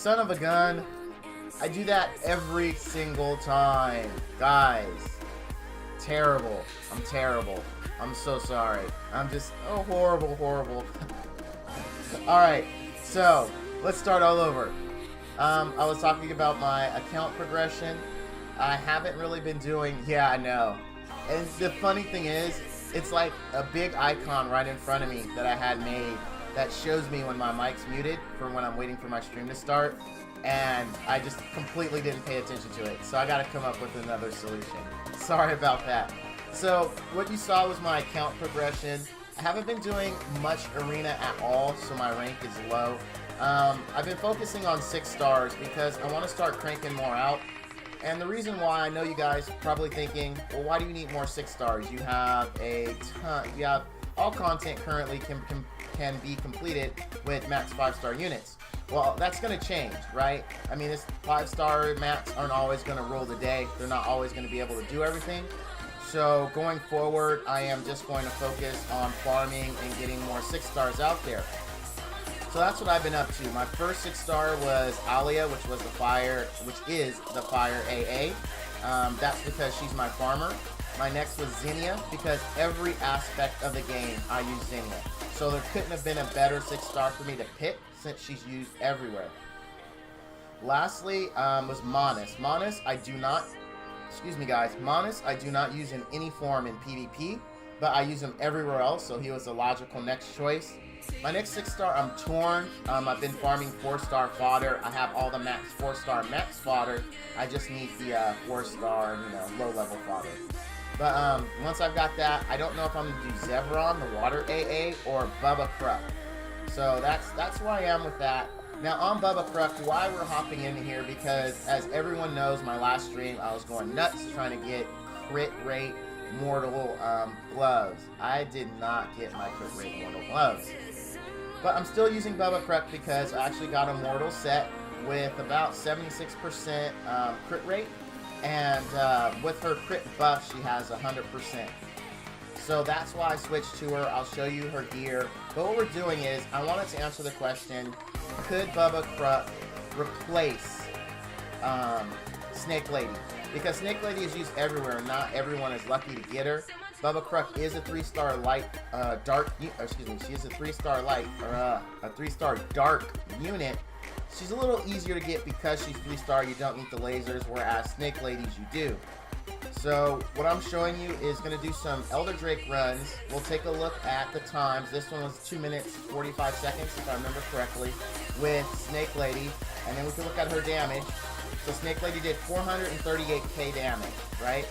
son of a gun. I do that every single time. Guys. Terrible. I'm terrible. I'm so sorry. I'm just, oh, horrible, horrible. Alright, so, let's start all over. I was talking about my account progression. I haven't really been doing, yeah, I know. And the funny thing is, it's like a big icon right in front of me that I had made that shows me when my mic's muted for when I'm waiting for my stream to start. And I just completely didn't pay attention to it. So I gotta come up with another solution. Sorry about that. So what you saw was my account progression. I haven't been doing much arena at all, so my rank is low. I've been focusing on 6 stars because I want to start cranking more out. And the reason why, I know you guys probably thinking, well, why do you need more 6 stars? You have a ton, you have all content currently can be completed with max 5-star units. Well, that's going to change, right? I mean, this 5-star max aren't always going to rule the day. They're not always going to be able to do everything. So going forward, I am just going to focus on farming and getting more 6 stars out there. So that's what I've been up to. My first 6-star was Alia, which is the Fire AA. That's because she's my farmer. My next was Xenia, because every aspect of the game I use Xenia. So there couldn't have been a better 6-star for me to pick since she's used everywhere. Lastly was Manus. Manus I do not use in any form in PvP, but I use him everywhere else, so he was the logical next choice. My next 6-star, I'm torn. I've been farming 4-star fodder. I have all the max 4-star max fodder. I just need the 4-star, low-level fodder. But once I've got that, I don't know if I'm gonna do Zevron, the water AA, or Bubba Kruk. So that's where I am with that. Now on Bubba Kruk, why we're hopping in here, because as everyone knows, my last stream I was going nuts trying to get crit rate mortal gloves. I did not get my crit rate mortal gloves. But I'm still using Bubba Kruk because I actually got a mortal set with about 76% crit rate. And with her crit buff, she has 100%. So that's why I switched to her. I'll show you her gear. But what we're doing is, I wanted to answer the question, could Bubba Kruk replace Snake Lady? Because Snake Lady is used everywhere, and not everyone is lucky to get her. Bubba Kruk is a 3-star light, she is a 3-star light, or a 3-star dark unit. She's a little easier to get because she's 3-star, you don't need the lasers, whereas Snake Ladies you do. So what I'm showing you is going to do some Elder Drake runs. We'll take a look at the times. This one was 2 minutes 45 seconds if I remember correctly with Snake Lady, and then we can look at her damage. So Snake Lady did 438k damage, right?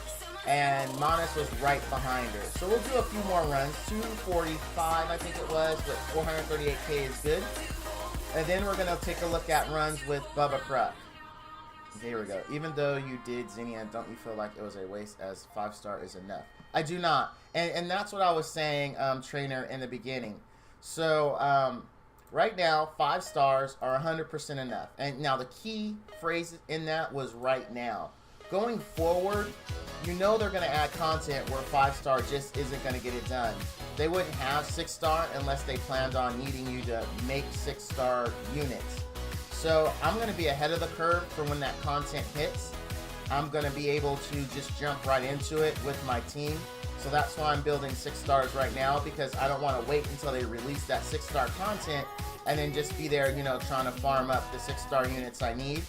And Manus was right behind her. So we'll do a few more runs, 245 I think it was, but 438k is good. And then we're going to take a look at runs with Bubba Kruk. Here we go. Even though you did Xenia, don't you feel like it was a waste, as 5-star is enough? I do not. And that's what I was saying, trainer, in the beginning. So right now, 5 stars are 100% enough. And now the key phrase in that was right now. Going forward, you know they're going to add content where 5-star just isn't going to get it done. They wouldn't have 6-star unless they planned on needing you to make 6-star units. So I'm going to be ahead of the curve for when that content hits. I'm going to be able to just jump right into it with my team. So that's why I'm building 6 stars right now, because I don't want to wait until they release that 6-star content and then just be there, trying to farm up the 6-star units I need.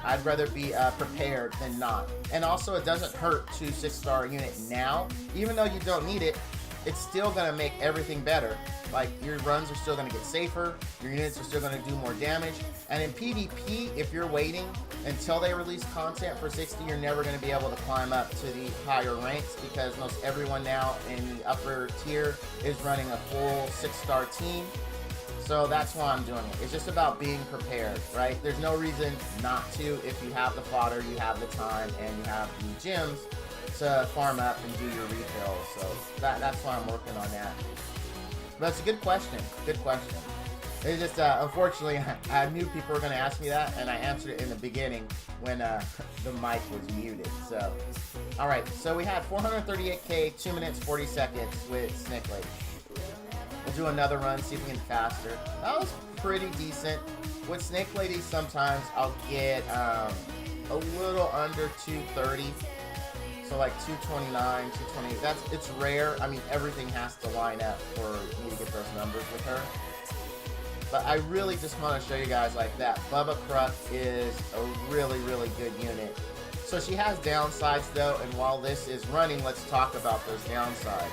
I'd rather be prepared than not. And also, it doesn't hurt to 6-star unit now. Even though you don't need it, it's still going to make everything better. Like, your runs are still going to get safer, your units are still going to do more damage. And in PvP, if you're waiting until they release content for 60, you're never going to be able to climb up to the higher ranks, because most everyone now in the upper tier is running a full 6-star team. So that's why I'm doing it. It's just about being prepared, right? There's no reason not to if you have the fodder, you have the time, and you have the gems to farm up and do your refills. So that's why I'm working on that. But it's a good question. Good question. It's just, unfortunately, I knew people were going to ask me that, and I answered it in the beginning when the mic was muted. So, alright, so we had 438k, 2 minutes, 40 seconds with Snake Lady. We'll do another run, see if we can get faster. That was pretty decent. With Snake Lady, sometimes I'll get a little under 230. So like 229, 228. It's rare. I mean, everything has to line up for me to get those numbers with her. But I really just want to show you guys like that. Bubba Kruk is a really, really good unit. So she has downsides though, and while this is running, let's talk about those downsides.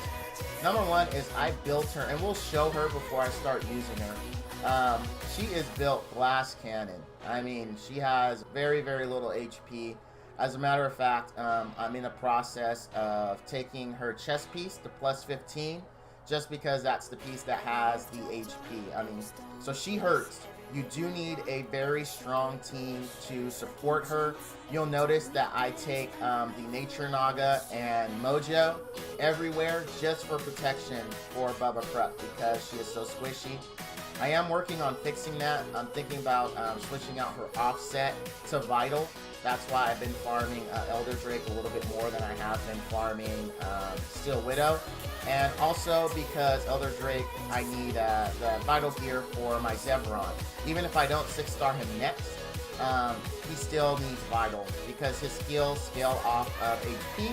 Number one is I built her, and we'll show her before I start using her. She is built glass cannon. I mean, she has very, very little HP. As a matter of fact, I'm in a process of taking her chest piece to plus 15, just because that's the piece that has the HP. I mean, so she hurts. You do need a very strong team to support her. You'll notice that I take the Nature Naga and Mojo everywhere just for protection for Bubba Kruk because she is so squishy. I am working on fixing that. I'm thinking about switching out her offset to Vital. That's why I've been farming Elder Drake a little bit more than I have been farming Steel Widow. And also because Elder Drake, I need the Vital gear for my Zevron. Even if I don't 6-star him next, he still needs Vital because his skills scale off of HP.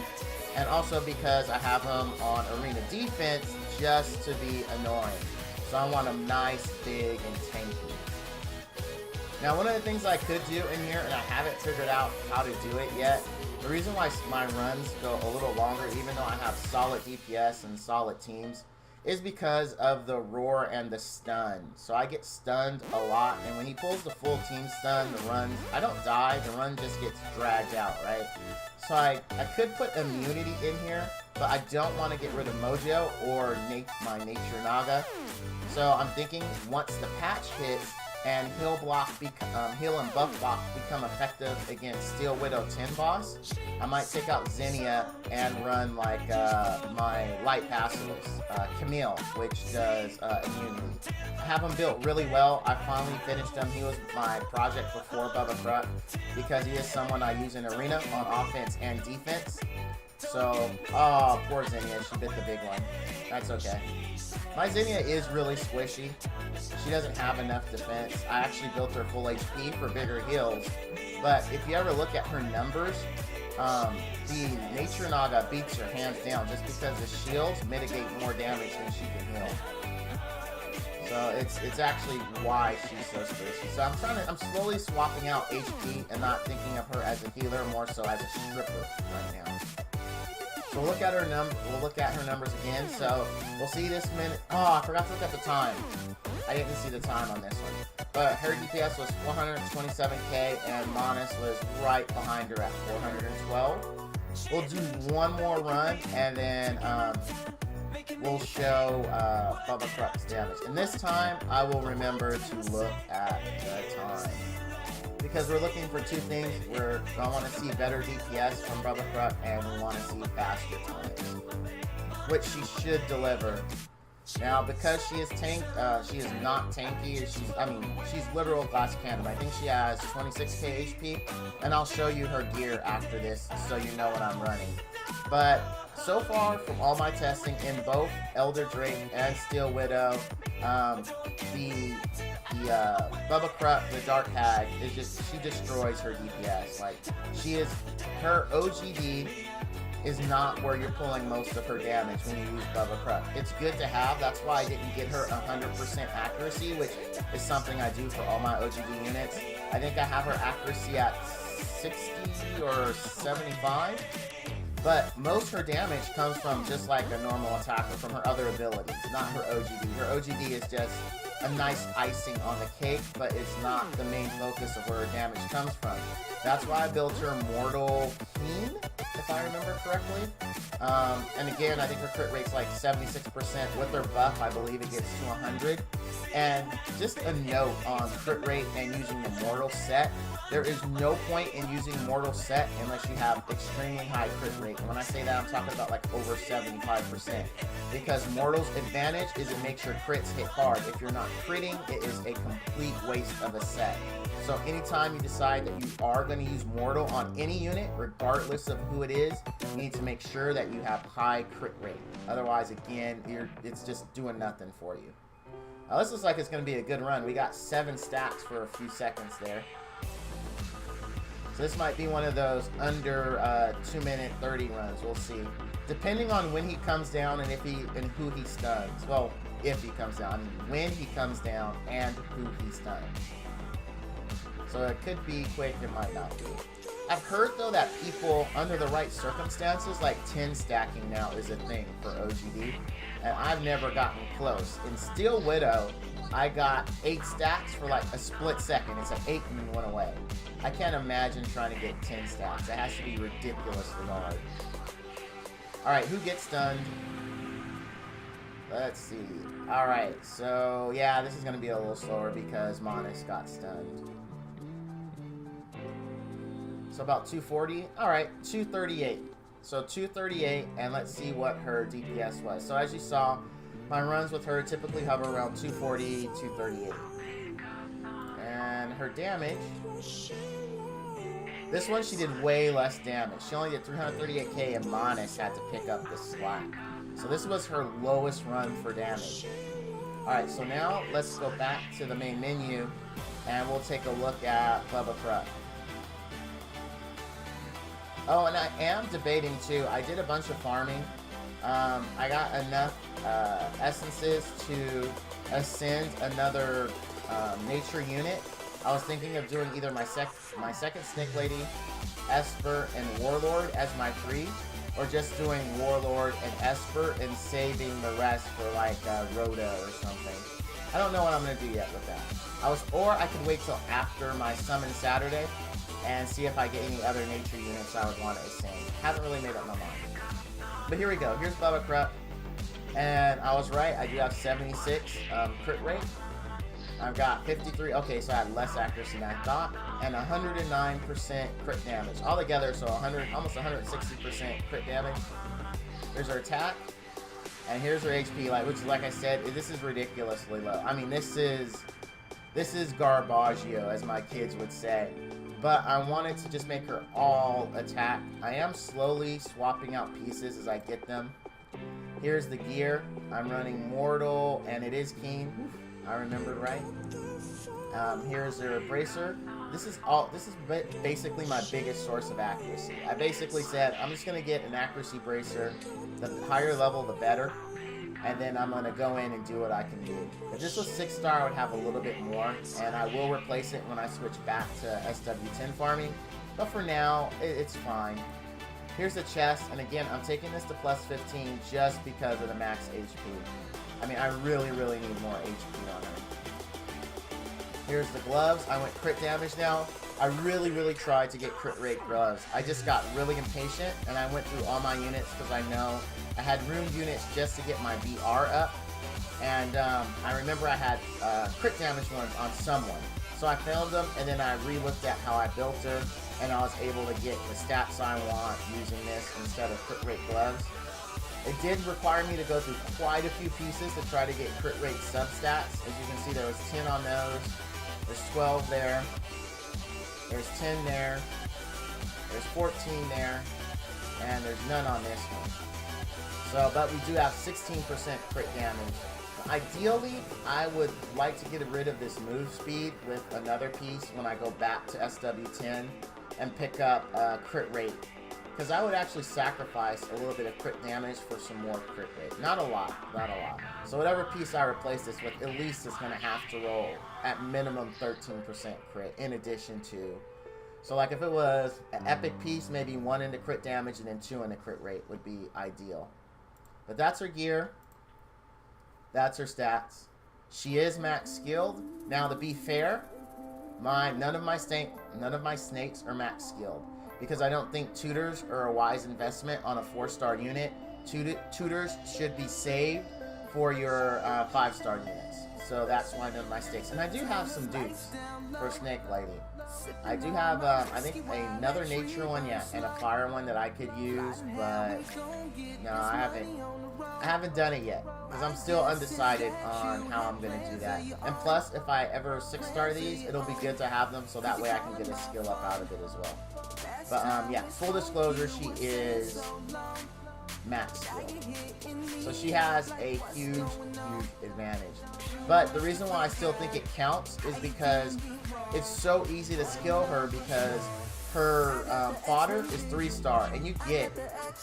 And also because I have him on Arena Defense just to be annoying. So I want him nice, big, and tanky. Now, one of the things I could do in here, and I haven't figured out how to do it yet, the reason why my runs go a little longer, even though I have solid DPS and solid teams, is because of the roar and the stun. So I get stunned a lot, and when he pulls the full team stun, the run, I don't die, the run just gets dragged out, right? So I could put immunity in here, but I don't want to get rid of Mojo or my Nature Naga. So I'm thinking once the patch hits, and heal and buff block become effective against Steel Widow 10 boss, I might take out Xenia and run like my light passives, Camille, which does immunity. I have him built really well. I finally finished him. He was my project before Bubba Kruk because he is someone I use in Arena on offense and defense. So, oh, poor Xenia, she bit the big one. That's okay. My Xenia is really squishy. She doesn't have enough defense. I actually built her full HP for bigger heals. But if you ever look at her numbers, the Nature Naga beats her hands down just because the shields mitigate more damage than she can heal. So it's actually why she's so squishy. So I'm slowly swapping out HP and not thinking of her as a healer, more so as a stripper right now. So we'll look at her numbers again. So we'll see this minute. Oh, I forgot to look at the time. I didn't see the time on this one. But her DPS was 427k and Manus was right behind her at 412. We'll do one more run and then we'll show Bubba Kruk's damage. And this time I will remember to look at the time. Because we're looking for two things. I want to see better DPS from Bubba Kruk, and we want to see faster times, which she should deliver. Now, because she is she is not tanky. She's literal glass cannon. I think she has 26k HP, and I'll show you her gear after this, so you know what I'm running. But so far, from all my testing in both Elder Drake and Steel Widow, the Bubba Kruk, the Dark Hag, she destroys her DPS. Like, her OGD is not where you're pulling most of her damage when you use Bubba Kruk. It's good to have. That's why I didn't get her 100% accuracy, which is something I do for all my OGD units. I think I have her accuracy at 60 or 75. But most of her damage comes from just like a normal attacker, from her other abilities, not her OGD. Her OGD is just a nice icing on the cake, but it's not the main focus of where her damage comes from. That's why I built her Mortal Keen, if I remember correctly. And again, I think her crit rate's like 76%. With her buff, I believe it gets to 100. And just a note on crit rate and using the Mortal set. There is no point in using Mortal set unless you have extremely high crit rate. And when I say that, I'm talking about like over 75%. Because Mortal's advantage is it makes your crits hit hard. If you're not critting, it is a complete waste of a set. So anytime you decide that you are going to use Mortal on any unit, regardless of who it is, you need to make sure that you have high crit rate. Otherwise, again, it's just doing nothing for you. This looks like it's going to be a good run. We got 7 stacks for a few seconds there. So this might be one of those under 2-minute 30 runs. We'll see. Depending on when he comes down and who he stuns. Well, if he comes down. I mean, when he comes down and who he stuns. So it could be quick, it might not be. I've heard, though, that people, under the right circumstances, like 10 stacking now is a thing for OGD. And I've never gotten close. In Steel Widow, I got 8 stacks for like a split second. It's an 8 and 1 away. I can't imagine trying to get 10 stacks. It has to be ridiculously hard. Alright, who gets stunned? Let's see. Alright, so yeah, this is going to be a little slower because Monis got stunned. So about 240. Alright, 238. So 238, and let's see what her DPS was. So as you saw, my runs with her typically hover around 240, 238. And her damage, this one she did way less damage. She only did 338k, and Monis had to pick up the slack. So this was her lowest run for damage. Alright, so now let's go back to the main menu, and we'll take a look at Bubba Kruk. Oh, and I am debating too. I did a bunch of farming. I got enough essences to ascend another nature unit. I was thinking of doing either my second Snake Lady, Esper, and Warlord as my 3, or just doing Warlord and Esper and saving the rest for like Rhoda or something. I don't know what I'm gonna do yet with that. Or I could wait till after my summon Saturday and see if I get any other nature units I would want to ascend. Haven't really made up my mind. But here we go. Here's Bubba Kruk. And I was right. I do have 76 crit rate. I've got 53. Okay, so I had less accuracy than I thought. And 109% crit damage. Altogether, so almost 160% crit damage. Here's her attack. And here's her HP, which, like I said, this is ridiculously low. I mean, this is garbaggio, as my kids would say. But I wanted to just make her all attack. I am slowly swapping out pieces as I get them. Here's the gear. I'm running Mortal, and it is Keen. I remembered right. Here's her bracer. This is basically my biggest source of accuracy. I basically said, I'm just going to get an accuracy bracer. The higher level, the better. And then I'm going to go in and do what I can do. If this was 6-star, I would have a little bit more, and I will replace it when I switch back to SW10 farming. But for now, it's fine. Here's the chest, and again, I'm taking this to plus 15 just because of the max HP. I mean, I really, really need more HP on her. Here's the gloves. I went crit damage now. I really, really tried to get crit rate gloves. I just got really impatient, and I went through all my units because I know I had ruined units just to get my BR up. And I remember I had crit damage ones on someone. So I found them, and then I re-looked at how I built her, and I was able to get the stats I want using this instead of crit rate gloves. It did require me to go through quite a few pieces to try to get crit rate substats. As you can see, there was 10 on those. There's 12 there. There's 10 there. There's 14 there. And there's none on this one. So, but we do have 16% crit damage. Ideally, I would like to get rid of this move speed with another piece when I go back to SW10 and pick up crit rate. Because I would actually sacrifice a little bit of crit damage for some more crit rate. Not a lot, not a lot. So whatever piece I replace this with, at least it's going to have to roll at minimum 13% crit in addition to. So like if it was an epic piece, maybe 1 into crit damage and then 2 into crit rate would be ideal. But that's her gear. That's her stats. She is max skilled. Now to be fair, none of my snakes are max skilled. Because I don't think tutors are a wise investment on a 4-star unit. Tutors should be saved for your 5-star units. So that's why none of my stakes. And I do have some dupes for Snake Lady. I do have, I think, another nature one, yeah, and a fire one that I could use, but no, I haven't done it yet. Because I'm still undecided on how I'm going to do that. And plus, if I ever 6-star these, it'll be good to have them so that way I can get a skill up out of it as well. But yeah, full disclosure, she is max skill. So she has a huge, huge advantage. But the reason why I still think it counts is because it's so easy to skill her, because her fodder is 3-star, and you get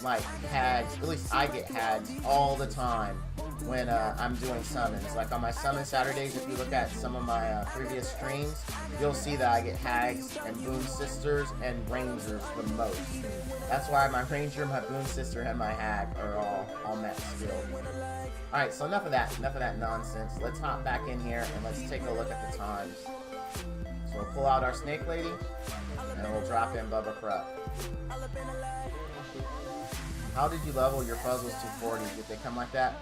like hags, at least I get hags all the time when I'm doing summons. Like on my summon Saturdays, if you look at some of my previous streams, you'll see that I get hags and boom sisters and rangers the most. That's why my ranger, my boom sister, and my hag are all max skilled. Alright, so enough of that nonsense. Let's hop back in here and let's take a look at the times. So we'll pull out our snake lady, and we'll drop in Bubba Kruk. How did you level your puzzles to 40? Did they come like that?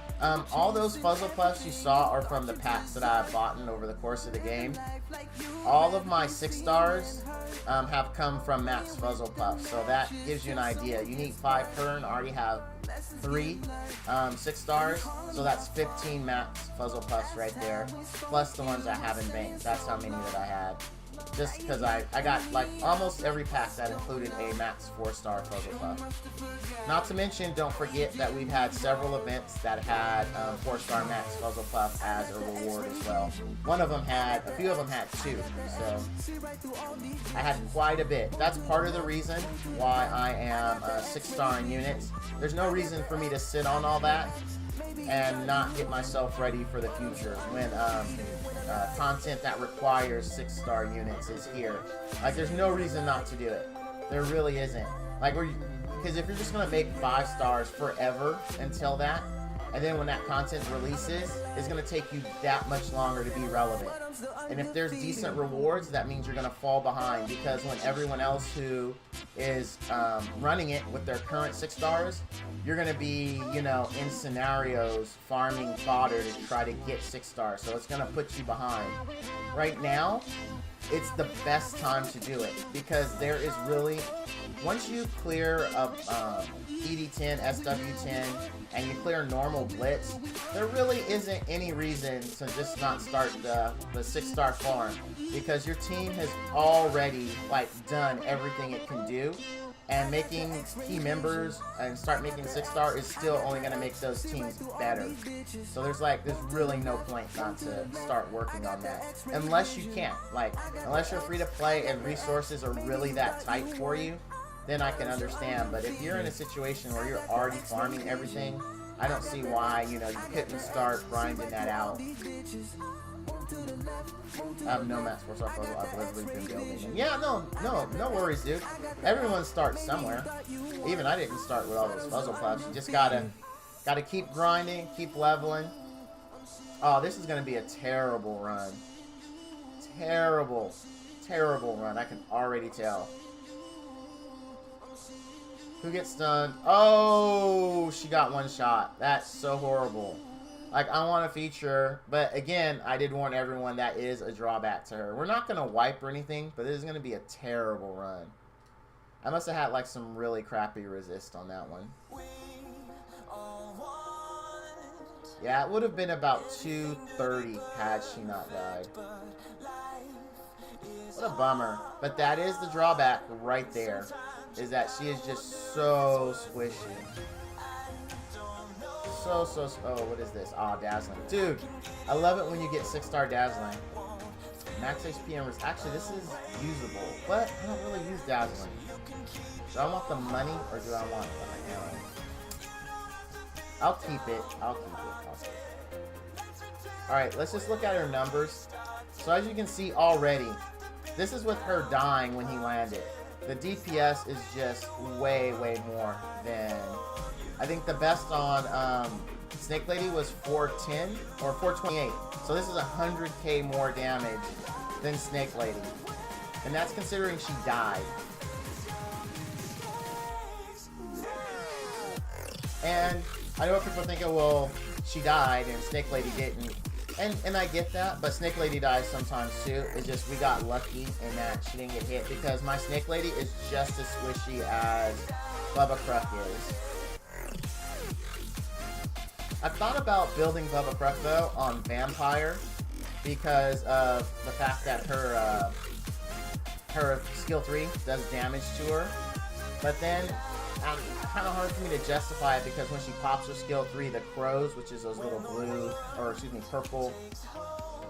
All those puzzle puffs you saw are from the packs that I've bought over the course of the game. All of my 6-stars have come from max puzzle puffs, so that gives you an idea. You need 5 per, and I already have 3 6-stars, so that's 15 max puzzle puffs right there, plus the ones I have in bank. That's how many that I had. Just because I got like almost every pack that included a max 4-star puzzle puff. Not to mention, don't forget that we've had several events that had 4-star max puzzle puff as a reward as well. A few of them had 2, so I had quite a bit. That's part of the reason why I am 6-star in units. There's no reason for me to sit on all that and not get myself ready for the future when content that requires 6-star units is here. Like, there's no reason not to do it. There really isn't. Like, because if you're just gonna make 5 stars forever until that, and then when that content releases, it's gonna take you that much longer to be relevant. And if there's decent rewards, that means you're gonna fall behind, because when everyone else who is running it with their current 6 stars, you're gonna be, you know, in scenarios farming fodder to try to get 6 stars. So it's gonna put you behind. Right now, it's the best time to do it, because there is really, once you clear up ED10, SW10, and you clear normal blitz, there really isn't any reason to just not start the 6-star farm, because your team has already like done everything it can do, and making key members and start making 6-star is still only going to make those teams better. So there's really no point not to start working on that, unless you can, unless you're free to play and resources are really that tight for you, then I can understand. But if you're in a situation where you're already farming everything, I don't see why, you couldn't start grinding that out. I have no max 4-star puzzle. I've literally been building them. Yeah, no worries, dude. Everyone starts somewhere. Even I didn't start with all those puzzle puffs. You just gotta keep grinding, keep leveling. Oh, this is gonna be a terrible run. Terrible run. I can already tell. Who gets stunned? Oh, she got one shot. That's so horrible. Like, I want to feature, but again, I did warn everyone that is a drawback to her. We're not going to wipe or anything, but this is going to be a terrible run. I must have had, some really crappy resist on that one. Yeah, it would have been about 230 had she not died. What a bummer. But that is the drawback right there, is that she is just so squishy. Oh, what is this? Ah, dazzling. Dude, I love it when you get 6-star dazzling. Max HP and actually, this is usable, but I don't really use dazzling. Do I want the money, or do I want the arrow? I'll keep it. Alright, let's just look at her numbers. So as you can see already, this is with her dying when he landed. The DPS is just way more than... I think the best on Snake Lady was 410 or 428. So this is 100k more damage than Snake Lady. And that's considering she died. And I know what people are thinking, well, she died and Snake Lady didn't. And I get that, but Snake Lady dies sometimes too. It's just we got lucky in that she didn't get hit, because my Snake Lady is just as squishy as Bubba Kruk is. I've thought about building Bubba Kruk though on Vampire, because of the fact that her skill 3 does damage to her. But then kind of hard for me to justify it because when she pops her skill 3, the crows, which is those little blue, or excuse me, purple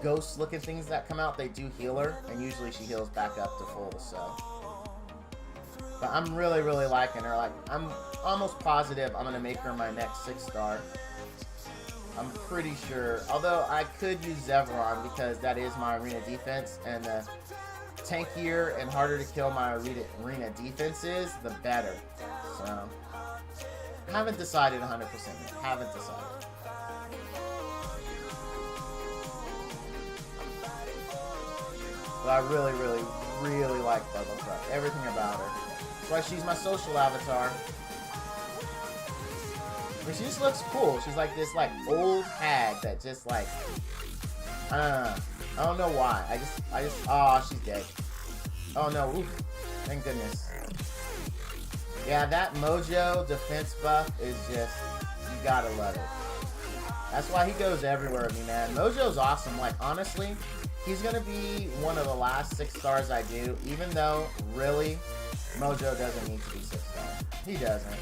ghost-looking things that come out, they do heal her, and usually she heals back up to full, so. But I'm really, really liking her. Like, I'm almost positive I'm going to make her my next 6-star. I'm pretty sure. Although, I could use Zevron because that is my arena defense, and the tankier and harder to kill my arena defense is, the better. So, haven't decided 100% yet. Haven't decided. But I really, really, really like Bubba Kruk. Everything about her. That's why she's my social avatar. But she just looks cool. She's like this old hag that just like, I don't know why. Oh, she's dead. Oh no, oof. Thank goodness. Yeah, that Mojo defense buff is just, you gotta love it. That's why he goes everywhere with me, man. Mojo's awesome. Like, honestly, he's gonna be one of the last 6 stars I do, even though, really, Mojo doesn't need to be 6 stars. He doesn't.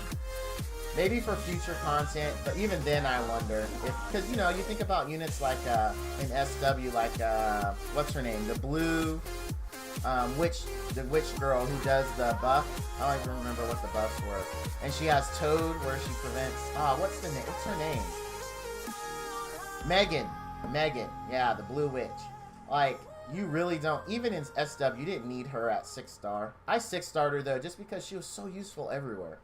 Maybe for future content, but even then I wonder if, because, you know, you think about units like, in SW, like, what's her name? The blue, the witch girl who does the buff. I don't even remember what the buffs were. And she has Toad where she prevents, what's her name? Megan. Yeah, the blue witch. Like, you really don't, even in SW, you didn't need her at 6-star. I 6-starred her, though, just because she was so useful everywhere.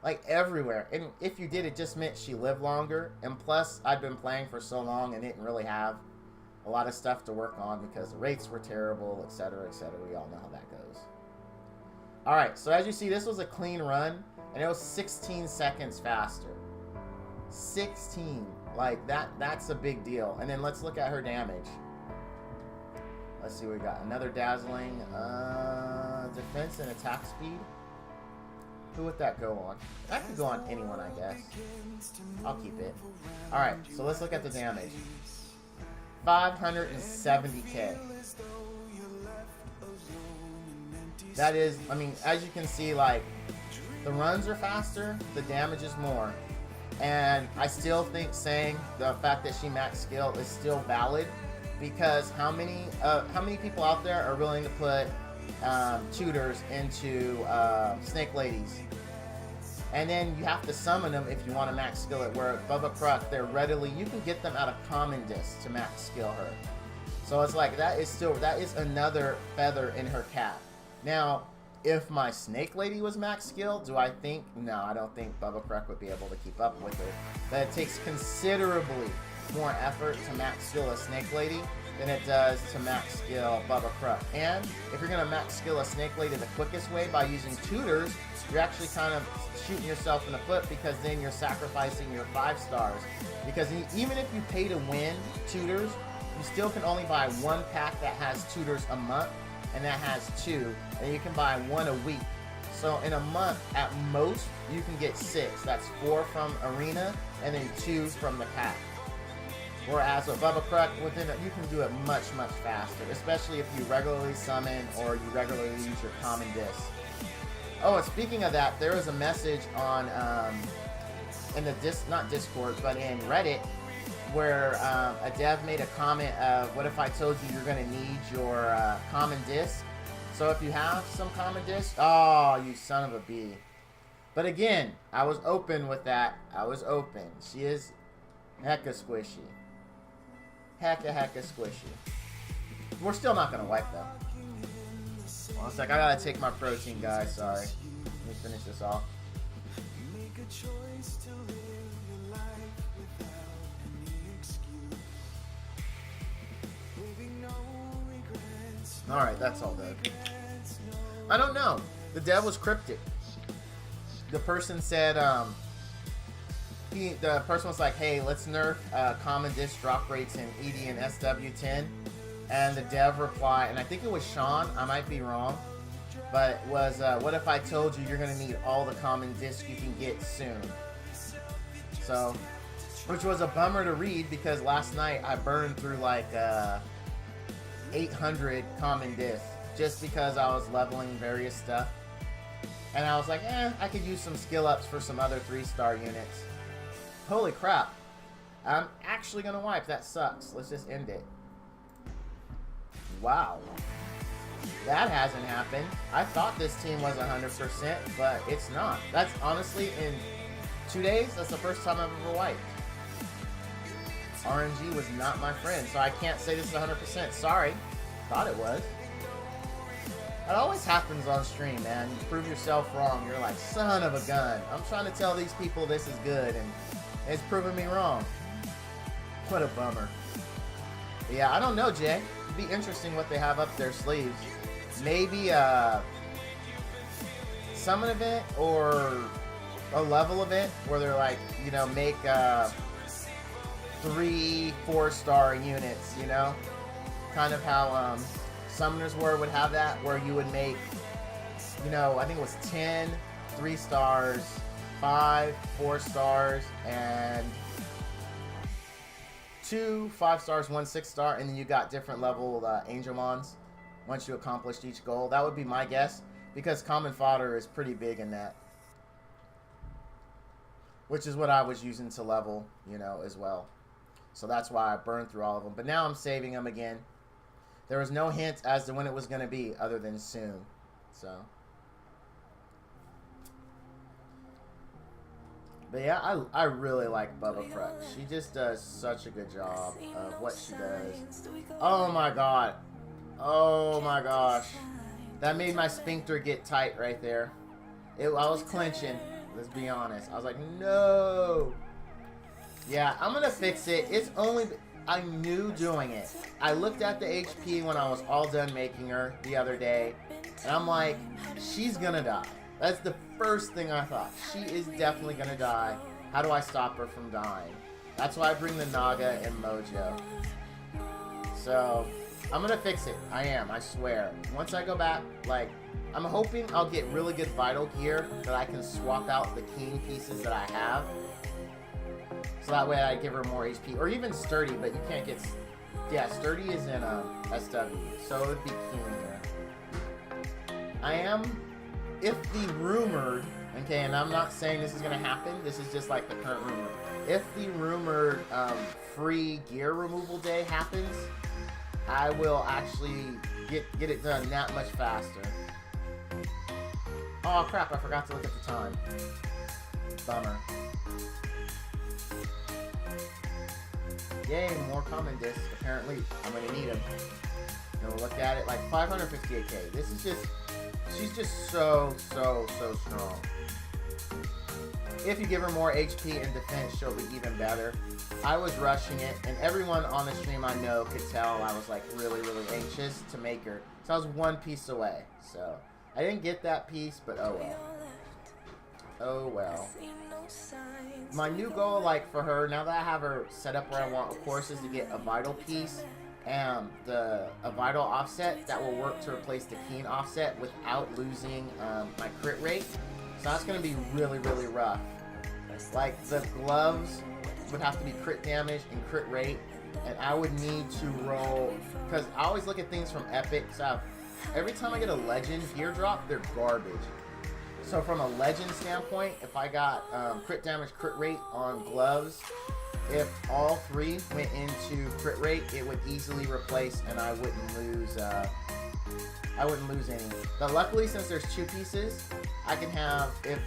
Like, everywhere. And if you did, it just meant she lived longer. And plus, I'd been playing for so long and didn't really have a lot of stuff to work on because the rates were terrible, etc., etc. We all know how that goes. Alright, so as you see, this was a clean run, and it was 16 seconds faster. 16. Like, that's a big deal. And then let's look at her damage. Let's see what we got. Another dazzling defense and attack speed. Who would that go on? That could go on anyone, I guess. I'll keep it. Alright, so let's look at the damage. 570k. That is, I mean, as you can see, like, the runs are faster, the damage is more. And I still think saying the fact that she maxed skill is still valid, because how many people out there are willing to put tutors into snake ladies? And then you have to summon them if you want to max skill it, where Bubba Kruk, they're readily, you can get them out of common disc to max skill her. So it's like, that is another feather in her cap. Now, if my snake lady was max skill, do I think, no, I don't think Bubba Kruk would be able to keep up with her. But it takes considerably more effort to max skill a snake lady than it does to max skill Bubba Kruk. And if you're going to max skill a snake lady the quickest way by using tutors, you're actually kind of shooting yourself in the foot, because then you're sacrificing your 5 stars. Because even if you pay to win tutors, you still can only buy 1 pack that has tutors a month, and that has 2, and you can buy 1 a week. So in a month, at most, you can get 6. That's 4 from Arena, and then 2 from the pack. Whereas with Bubba Kruk, you can do it much, much faster, especially if you regularly summon or you regularly use your common disc. Oh, and speaking of that, there was a message on, in the not Discord, but in Reddit, where a dev made a comment of, what if I told you you're going to need your common disc? So if you have some common disc, oh, you son of a bee. But again, I was open with that. I was open. She is hecka squishy. Hecka squishy. We're still not going to wipe though. One sec, I gotta take my protein, guys. Sorry. Let me finish this off. Alright, that's all good. I don't know. The dev was cryptic. The person said, the person was like, hey, let's nerf common disc drop rates in ED and SW10. And the dev replied, and I think it was Sean, I might be wrong, but it was, what if I told you you're going to need all the common discs you can get soon? So, which was a bummer to read, because last night I burned through like 800 common discs, just because I was leveling various stuff. And I was like, I could use some skill ups for some other 3-star units. Holy crap. I'm actually going to wipe. That sucks. Let's just end it. Wow. That hasn't happened. I thought this team was 100%, but it's not. That's honestly, in 2 days, that's the first time I've ever wiped. RNG was not my friend, so I can't say this is 100%. Sorry. Thought it was. That always happens on stream, man. You prove yourself wrong. You're like, son of a gun. I'm trying to tell these people this is good, and it's proving me wrong. What a bummer. But yeah, I don't know, Jay. It'd be interesting what they have up their sleeves. Maybe a summon event or a level event where they're like, you know, make 3 4-star units, you know? Kind of how Summoners War would have that, where you would make, you know, I think it was 10 3 stars, 5 4 stars, and 2 5 stars, 1 6 star, and then you got different level Angelmons once you accomplished each goal. That would be my guess, because common fodder is pretty big in that, which is what I was using to level, you know, as well. So that's why I burned through all of them. But now I'm saving them again. There was no hint as to when it was going to be, other than soon. So, but yeah, I really like Bubba Kruk. She just does such a good job of what she does. Oh my god. Oh my gosh. That made my sphincter get tight right there. I was clenching, let's be honest. I was like, no. Yeah, I'm going to fix it. It's only... I knew doing it. I looked at the HP when I was all done making her the other day, and I'm like, she's gonna die. That's the first thing I thought. She is definitely gonna die. How do I stop her from dying? That's why I bring the Naga and Mojo. So, I'm gonna fix it. I am, I swear. Once I go back, like, I'm hoping I'll get really good vital gear that I can swap out the Keen pieces that I have. So that way I give her more HP. Or even Sturdy, but you can't get... Yeah, Sturdy is in SW, so it would be Keen there. I am, if the rumored... Okay, and I'm not saying this is going to happen. This is just like the current rumor. If the rumored free gear removal day happens, I will actually get it done that much faster. Oh crap, I forgot to look at the time. Bummer. Yay, more common discs. Apparently, I'm going to need them. And we'll look at it, like 558k. This is just, she's just so strong. If you give her more HP and defense, she'll be even better. I was rushing it, and everyone on the stream I know could tell I was like really anxious to make her. So I was one piece away. So I didn't get that piece, but oh well. Oh well. My new goal, like for her, now that I have her set up where I want, of course, is to get a vital piece and a vital offset that will work to replace the Keen offset without losing my crit rate. So that's going to be really rough. Like the gloves would have to be crit damage and crit rate, and I would need to roll, because I always look at things from epic. So every time I get a legend gear drop, they're garbage. So from a legend standpoint, if I got crit damage, crit rate on gloves, if all 3 went into crit rate, it would easily replace, and I wouldn't lose. I wouldn't lose any. But luckily, since there's 2 pieces, I can have, if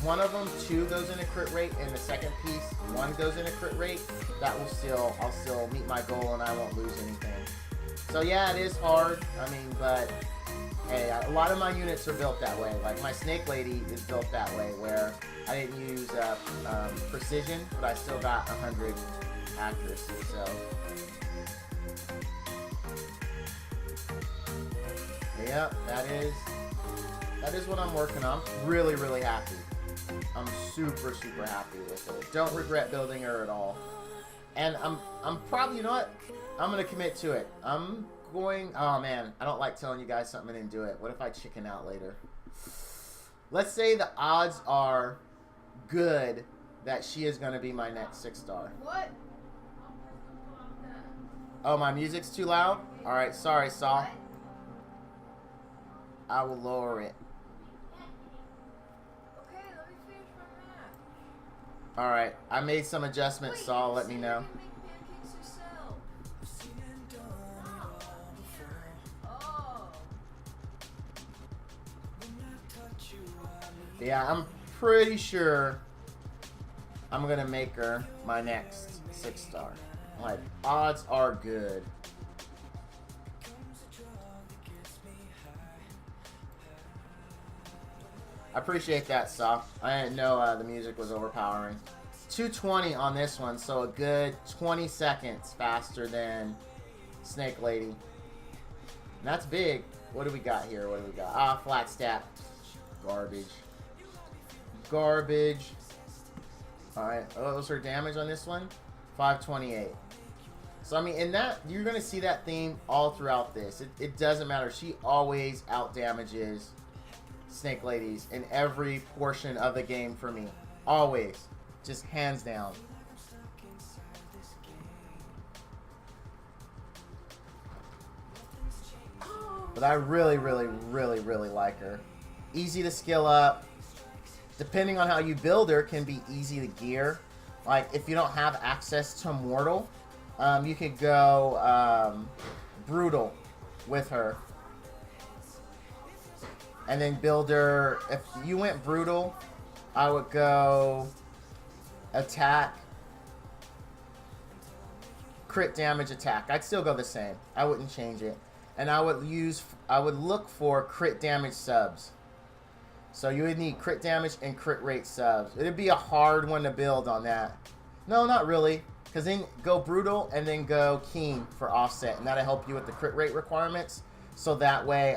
one of them 2 goes into crit rate, and the second piece 1 goes into crit rate, that will still, I'll still meet my goal, and I won't lose anything. So yeah, it is hard. I mean, but. Hey, a lot of my units are built that way. Like my Snake Lady is built that way, where I didn't use precision, but I still got 100 accuracy. So, yeah, that is what I'm working on. Really happy. I'm super happy with it. Don't regret building her at all. And I'm probably, you know what? I'm gonna commit to it. Oh man, I don't like telling you guys something and then do it. What if I chicken out later? Let's say the odds are good that she is going to be my next 6-star. What? Oh, my music's too loud? Alright, sorry, Saul. I will lower it. Alright, I made some adjustments, Saul. Let me know. Yeah, I'm pretty sure I'm going to make her my next 6-star. Like, odds are good. I appreciate that, Saw. I didn't know the music was overpowering. 220 on this one, so a good 20 seconds faster than Snake Lady. And that's big. What do we got here? What do we got? Ah, flat stat. Garbage. Garbage. Alright, oh, what was her damage on this one? 528. So, I mean, in that, you're going to see that theme all throughout this. It doesn't matter. She always out-damages Snake Ladies in every portion of the game for me. Always. Just hands down. But I really, really, really, really like her. Easy to skill up. Depending on how you build her, can be easy to gear. Like, if you don't have access to Mortal, you could go Brutal with her. And then build her. If you went Brutal, I would go Attack, Crit Damage, Attack. I'd still go the same. I wouldn't change it. And I would look for Crit Damage subs. So you would need crit damage and crit rate subs. It'd be a hard one to build on that. No, not really. Because then go Brutal and then go Keen for offset. And that'll help you with the crit rate requirements. So that way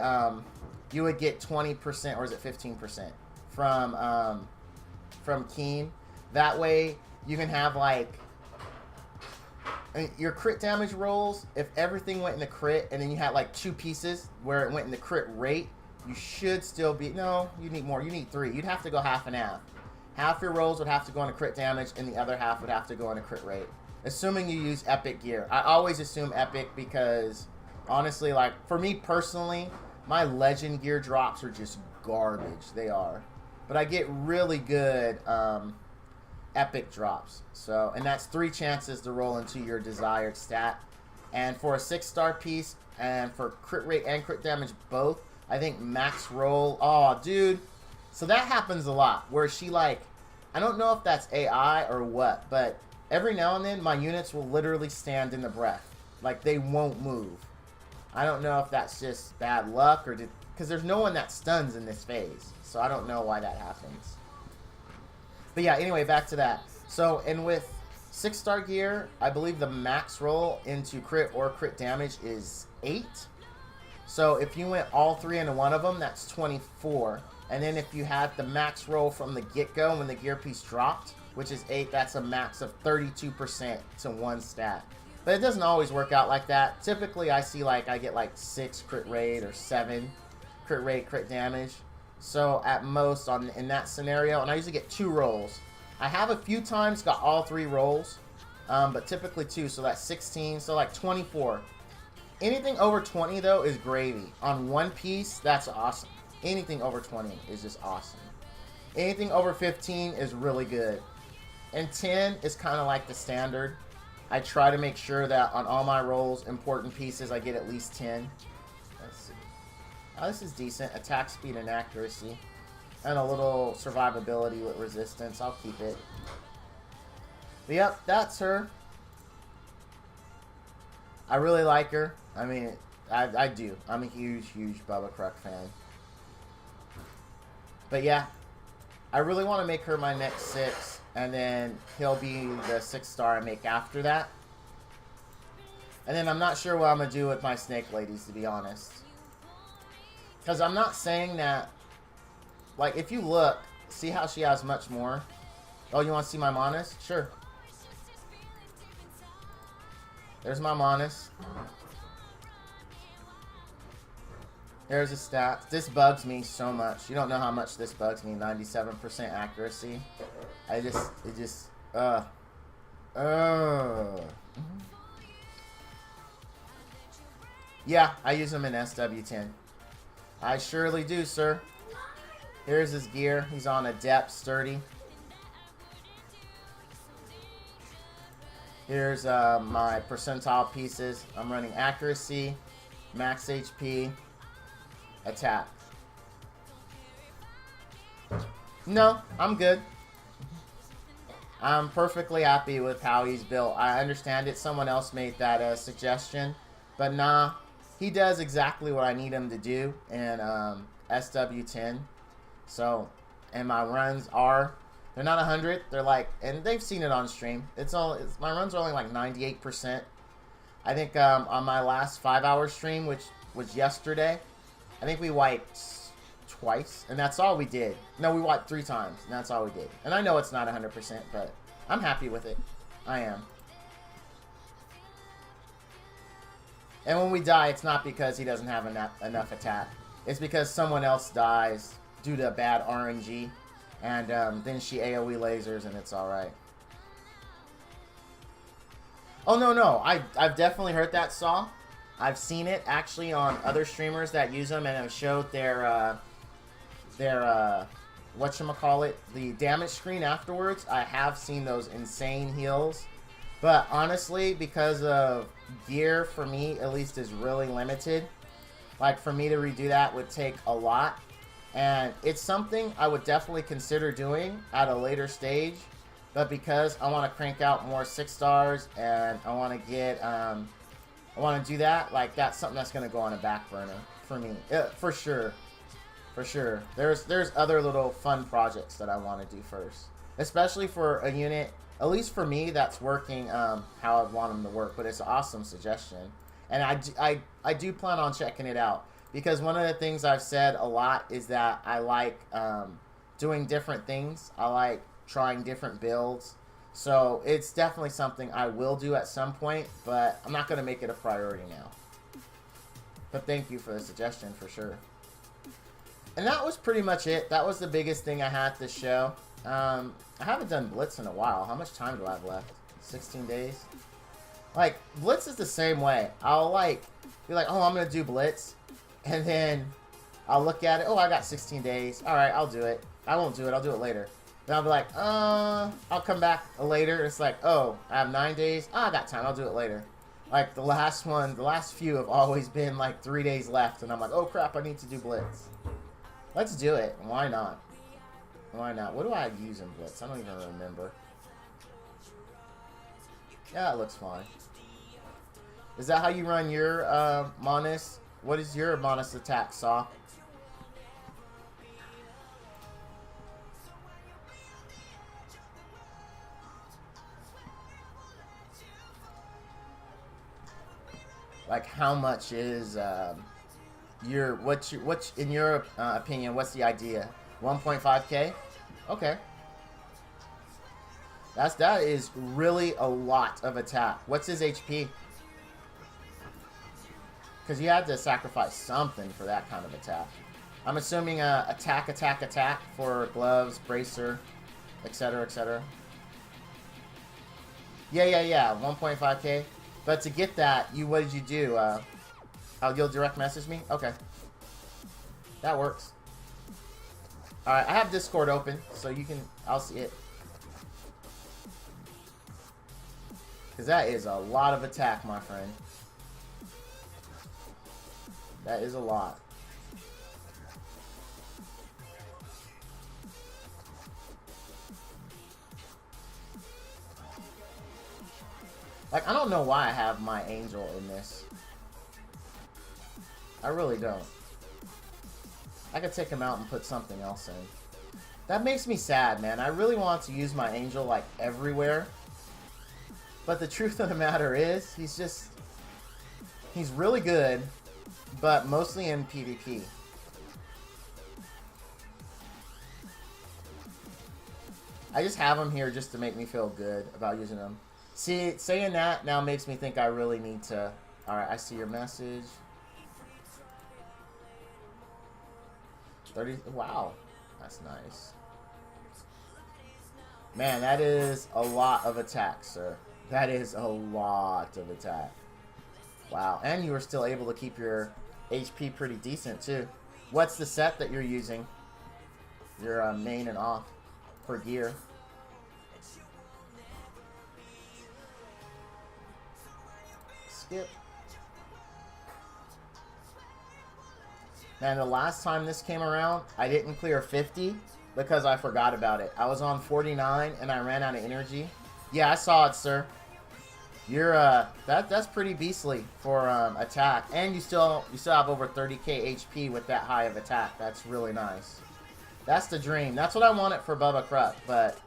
you would get 20%, or is it 15%, from Keen. That way you can have like your crit damage rolls. If everything went in the crit and then you had like 2 pieces where it went in the crit rate, you should still be... No, you need more. You need 3. You'd have to go half and half. Half your rolls would have to go into crit damage, and the other half would have to go into crit rate. Assuming you use epic gear. I always assume epic because, honestly, like, for me personally, my legend gear drops are just garbage. They are. But I get really good epic drops. So, and that's 3 chances to roll into your desired stat. And for a 6-star piece, and for crit rate and crit damage both, I think max roll. Oh, dude. So that happens a lot. Where she, like... I don't know if that's AI or what. But every now and then, my units will literally stand in the breath. Like, they won't move. I don't know if that's just bad luck or... Because there's no one that stuns in this phase. So I don't know why that happens. But yeah, anyway, back to that. So, and with 6-star gear, I believe the max roll into crit or crit damage is 8. So if you went all 3 into one of them, that's 24. And then if you had the max roll from the get-go when the gear piece dropped, which is 8, that's a max of 32% to 1 stat. But it doesn't always work out like that. Typically, I see like I get like 6 crit rate or 7 crit rate, crit damage. So at most in that scenario, and I usually get 2 rolls. I have a few times got all 3 rolls, but typically 2, so that's 16, so like 24. Anything over 20, though, is gravy. On one piece, that's awesome. Anything over 20 is just awesome. Anything over 15 is really good. And 10 is kind of like the standard. I try to make sure that on all my rolls, important pieces, I get at least 10. Let's see. Oh, this is decent. Attack speed and accuracy. And a little survivability with resistance. I'll keep it. But yep, that's her. I really like her. I mean, I do. I'm a huge, huge Bubba Kruk fan. But yeah, I really want to make her my next 6, and then he'll be the 6-star I make after that. And then I'm not sure what I'm going to do with my Snake Ladies, to be honest. Because I'm not saying that, like, if you look, see how she has much more? Oh, you want to see my Monas? Sure. There's my Monas. There's a stat. This bugs me so much. You don't know how much this bugs me. 97% accuracy. Yeah, I use him in SW10. I surely do, sir. Here's his gear. He's on Adept, Sturdy. Here's my percentile pieces. I'm running accuracy, max HP, attack. No, I'm good. I'm perfectly happy with how he's built. I understand it. Someone else made that suggestion. But nah, he does exactly what I need him to do in SW10. So, and my runs are, they're not 100. They're like, and they've seen it on stream. My runs are only like 98%. I think on my last 5-hour stream, which was yesterday, I think we wiped twice, and that's all we did. No, we wiped 3 times, and that's all we did. And I know it's not 100%, but I'm happy with it. I am. And when we die, it's not because he doesn't have enough attack. It's because someone else dies due to bad RNG, and then she AoE lasers, and it's alright. Oh, no. I've definitely heard that saw. I've seen it, actually, on other streamers that use them, and have showed their whatchamacallit, the damage screen afterwards. I have seen those insane heals. But honestly, because of gear, for me, at least, is really limited. Like, for me to redo that would take a lot. And it's something I would definitely consider doing at a later stage. But because I want to crank out more 6 stars, and I want to get, I want to do that, like, that's something that's going to go on a back burner for me. For sure. For sure. There's other little fun projects that I want to do first. Especially for a unit, at least for me, that's working how I'd want them to work. But it's an awesome suggestion. And I do plan on checking it out. Because one of the things I've said a lot is that I like doing different things. I like trying different builds. So it's definitely something I will do at some point. But I'm not going to make it a priority now. But thank you for the suggestion for sure. And that was pretty much it. That was the biggest thing I had this show. I haven't done Blitz in a while. How much time do I have left? 16 days? Like, Blitz is the same way. I'll, like, be like, oh, I'm going to do Blitz. And then I'll look at it. Oh, I got 16 days. All right, I'll do it. I won't do it. I'll do it later. Then I'll be like, I'll come back later. It's like, oh, I have 9 days. Oh, I got time. I'll do it later. Like, the last few have always been, like, 3 days left. And I'm like, oh, crap, I need to do Blitz. Let's do it. Why not? Why not? What do I use in Blitz? I don't even remember. Yeah, it looks fine. Is that how you run your Monis? What is your Monis attack, Saw? Like, how much is what's in your opinion, what's the idea? 1.5k? Okay. That is really a lot of attack. What's his HP? Because you had to sacrifice something for that kind of attack. I'm assuming attack for gloves, bracer, etc., etc. Yeah. 1.5k. But to get that, what did you do? You'll direct message me? Okay. That works. Alright, I have Discord open, so I'll see it. Because that is a lot of attack, my friend. That is a lot. Like, I don't know why I have my angel in this. I really don't. I could take him out and put something else in. That makes me sad, man. I really want to use my angel, like, everywhere. But the truth of the matter is, he's really good, but mostly in PvP. I just have him here just to make me feel good about using him. See, saying that now makes me think I really need to... Alright, I see your message. 30... Wow. That's nice. Man, that is a lot of attack, sir. That is a lot of attack. Wow. And you were still able to keep your HP pretty decent, too. What's the set that you're using? Your main and off for gear. skip. Man, the last time this came around, I didn't clear 50 because I forgot about it. I was on 49 and I ran out of energy. Yeah, I saw it, sir. You're that's pretty beastly for attack, and you still have over 30k HP with that high of attack. That's really nice. That's the dream. That's what I wanted for Bubba Kruk, but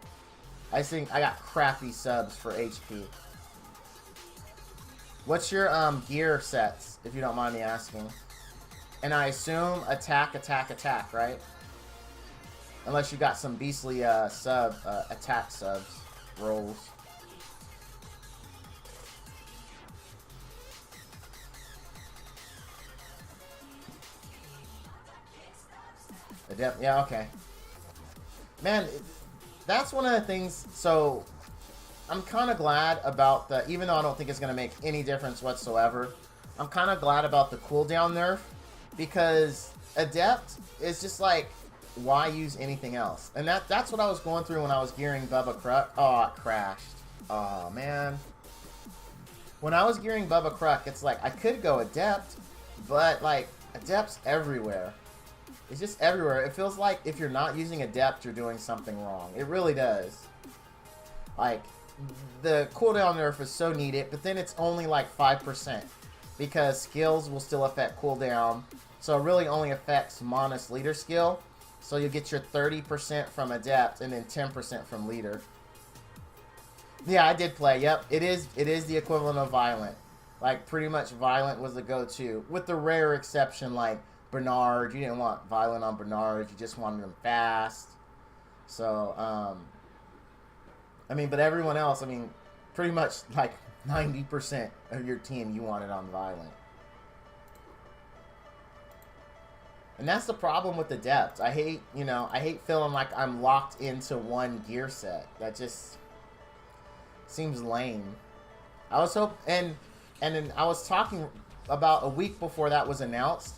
I think I got crappy subs for HP. What's your gear sets, if you don't mind me asking? And I assume attack, attack, attack, right? Unless you got some beastly attack subs rolls. Yeah, okay. Man, that's one of the things. So I'm kind of glad about the, even though I don't think it's going to make any difference whatsoever, I'm kind of glad about the cooldown nerf, because Adept is just like, why use anything else? And that's what I was going through when I was gearing Bubba Kruk. Oh, it crashed. Oh, man. When I was gearing Bubba Kruk, it's like, I could go Adept, but like, Adept's everywhere. It's just everywhere. It feels like if you're not using Adept, you're doing something wrong. It really does. Like, the cooldown nerf is so needed, but then it's only like 5%. Because skills will still affect cooldown. So it really only affects Mona's leader skill. So you get your 30% from Adept and then 10% from leader. Yeah, I did play. Yep, it is the equivalent of Violent. Like, pretty much Violent was the go-to. With the rare exception, like Bernard. You didn't want Violent on Bernard. You just wanted him fast. So, I mean, but everyone else, I mean, pretty much like 90% of your team you wanted on Violent. And that's the problem with Adept. I hate, you know, I hate feeling like I'm locked into one gear set. That just seems lame. I was hoping, and then I was talking about a week before that was announced.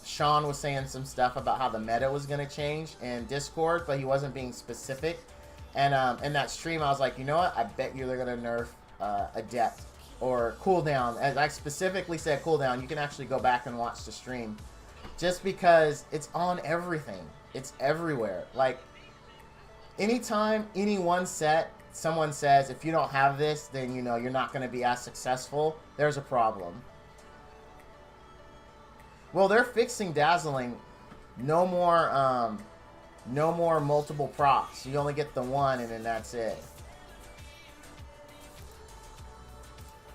Sean was saying some stuff about how the meta was going to change in Discord, but he wasn't being specific. And in that stream, I was like, you know what? I bet you they're going to nerf Adept or cooldown. As I specifically said cooldown, you can actually go back and watch the stream. Just because it's on everything. It's everywhere. Like, anytime, any one set, someone says, if you don't have this, then, you know, you're not going to be as successful, there's a problem. Well, they're fixing Dazzling. No more multiple procs. You only get the one, and then that's it.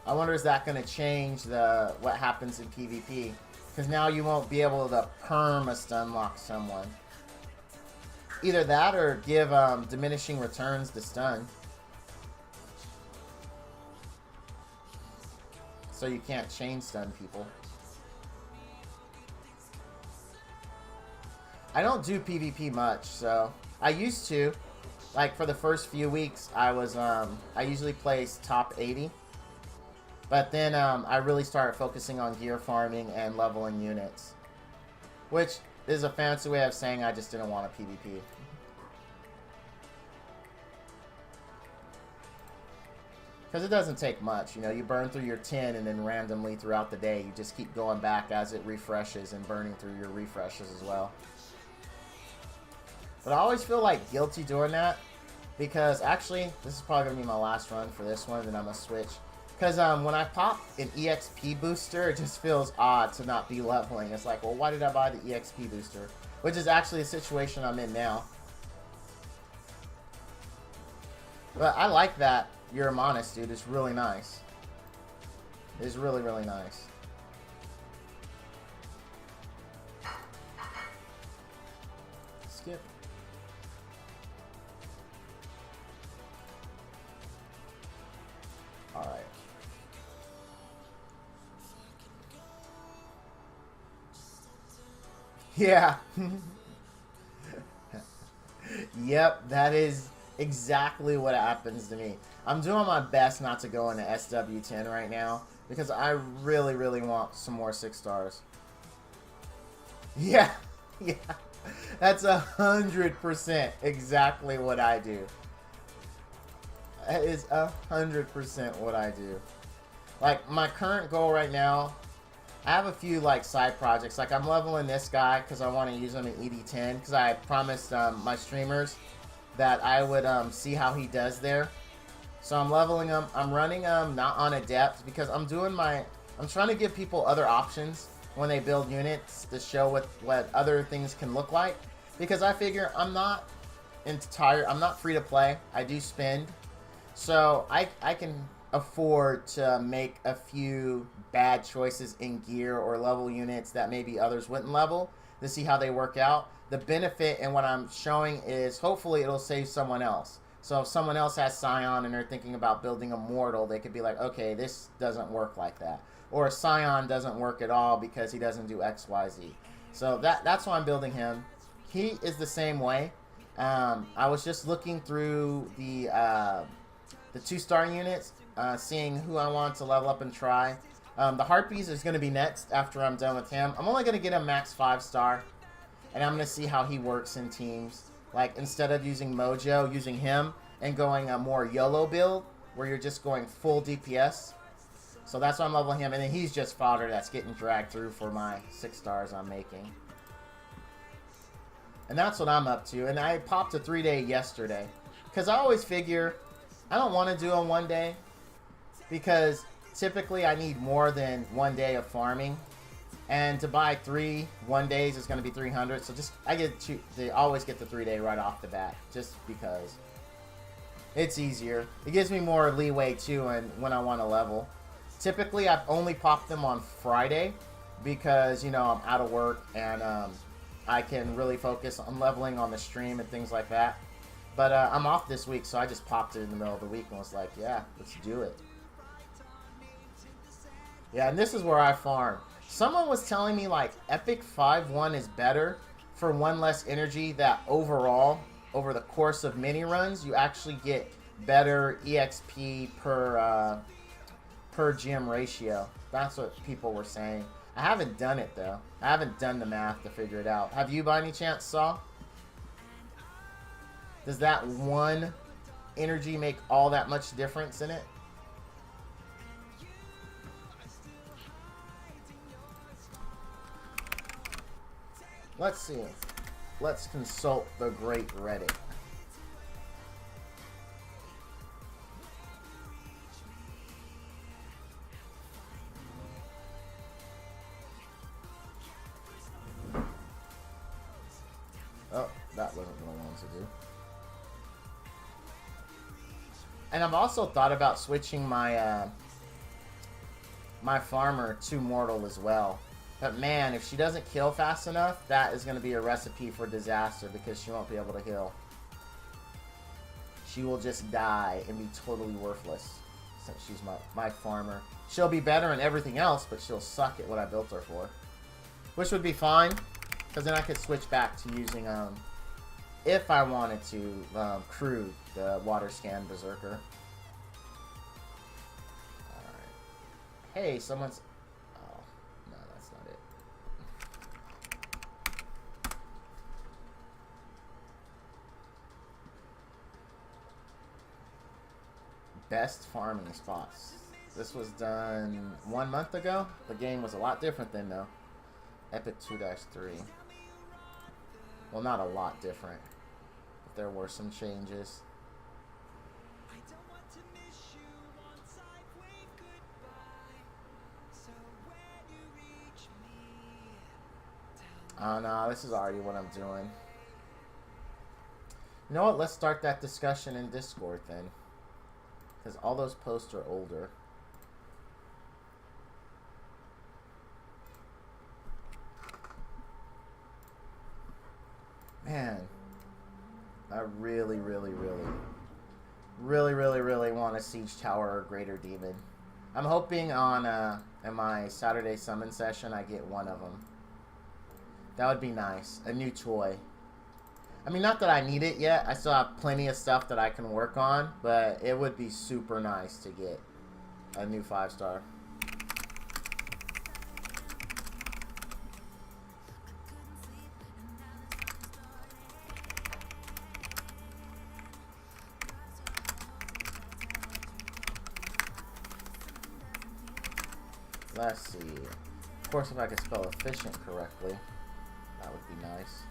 I wonder, is that going to change what happens in PvP? Because now you won't be able to perma-stun lock someone. Either that or give diminishing returns to stun. So you can't chain stun people. I don't do PvP much, so I used to. Like, for the first few weeks, I was I usually place top 80. But then I really started focusing on gear farming and leveling units, which is a fancy way of saying I just didn't want a PvP. Because it doesn't take much, you know, you burn through your 10 and then randomly throughout the day you just keep going back as it refreshes and burning through your refreshes as well. But I always feel like guilty doing that, because actually, this is probably going to be my last run for this one, then I'm going to switch. Because when I pop an EXP booster, it just feels odd to not be leveling. It's like, well, why did I buy the EXP booster? Which is actually a situation I'm in now. But I like that you're a Monis, dude. It's really nice. It's really, really nice. Skip. Alright. Yeah. Yep, that is exactly what happens to me. I'm doing my best not to go into SW10 right now, because I really, really want some more 6 stars. Yeah, yeah. That's 100% exactly what I do. That is 100% what I do. Like, my current goal right now, I have a few, like, side projects. Like, I'm leveling this guy because I want to use him in ED10 because I promised my streamers that I would see how he does there. So I'm leveling him. I'm running him not on Adept because I'm trying to give people other options when they build units to show what other things can look like. Because I figure I'm not free to play. I do spend. So I can afford to make a few bad choices in gear or level units that maybe others wouldn't level to see how they work out. The benefit in what I'm showing is hopefully it'll save someone else. So if someone else has Scion and they're thinking about building a Mortal, they could be like, okay, this doesn't work like that. Or a Scion doesn't work at all because he doesn't do X, Y, Z. So that's why I'm building him. He is the same way. I was just looking through the 2-star units, seeing who I want to level up and try. The Harpies is going to be next after I'm done with him. I'm only going to get him max 5-star. And I'm going to see how he works in teams. Like, instead of using Mojo, using him and going a more YOLO build where you're just going full DPS. So that's why I'm leveling him. And then he's just fodder that's getting dragged through for my 6 stars I'm making. And that's what I'm up to. And I popped a 3-day yesterday. Because I always figure I don't want to do a 1 day. Because typically I need more than 1 day of farming. And to buy 3 1-days is going to be 300. So just they always get the 3-day right off the bat, just because it's easier. It gives me more leeway too, and when I want to level. Typically, I've only popped them on Friday because I'm out of work and I can really focus on leveling on the stream and things like that. But I'm off this week, so I just popped it in the middle of the week and was like, yeah, let's do it. Yeah, and this is where I farm. Someone was telling me, like, Epic 5-1 is better for 1 less energy, that overall, over the course of mini runs, you actually get better EXP per gym ratio. That's what people were saying. I haven't done it, though. I haven't done the math to figure it out. Have you, by any chance, Saw? Does that 1 energy make all that much difference in it? Let's see. Let's consult the great Reddit. Oh, that wasn't what I wanted to do. And I've also thought about switching my my farmer to Mortal as well. But man, if she doesn't kill fast enough, that is going to be a recipe for disaster because she won't be able to heal. She will just die and be totally worthless since she's my farmer. She'll be better in everything else, but she'll suck at what I built her for. Which would be fine, because then I could switch back to using, if I wanted to, Kruk, the water scan berserker. Alright. Hey, someone's... Best farming spots. This was done 1 month ago. The game was a lot different then, though. Epic 2-3. Well, not a lot different. But there were some changes. Oh no, this is already what I'm doing. You know what? Let's start that discussion in Discord then. Because all those posts are older. Man. I really want a Siege Tower or Greater Demon. I'm hoping on in my Saturday summon session I get one of them. That would be nice. A new toy. I mean, not that I need it yet. I still have plenty of stuff that I can work on, but it would be super nice to get a new 5-star. Let's see. Of course, if I could spell efficient correctly, that would be nice.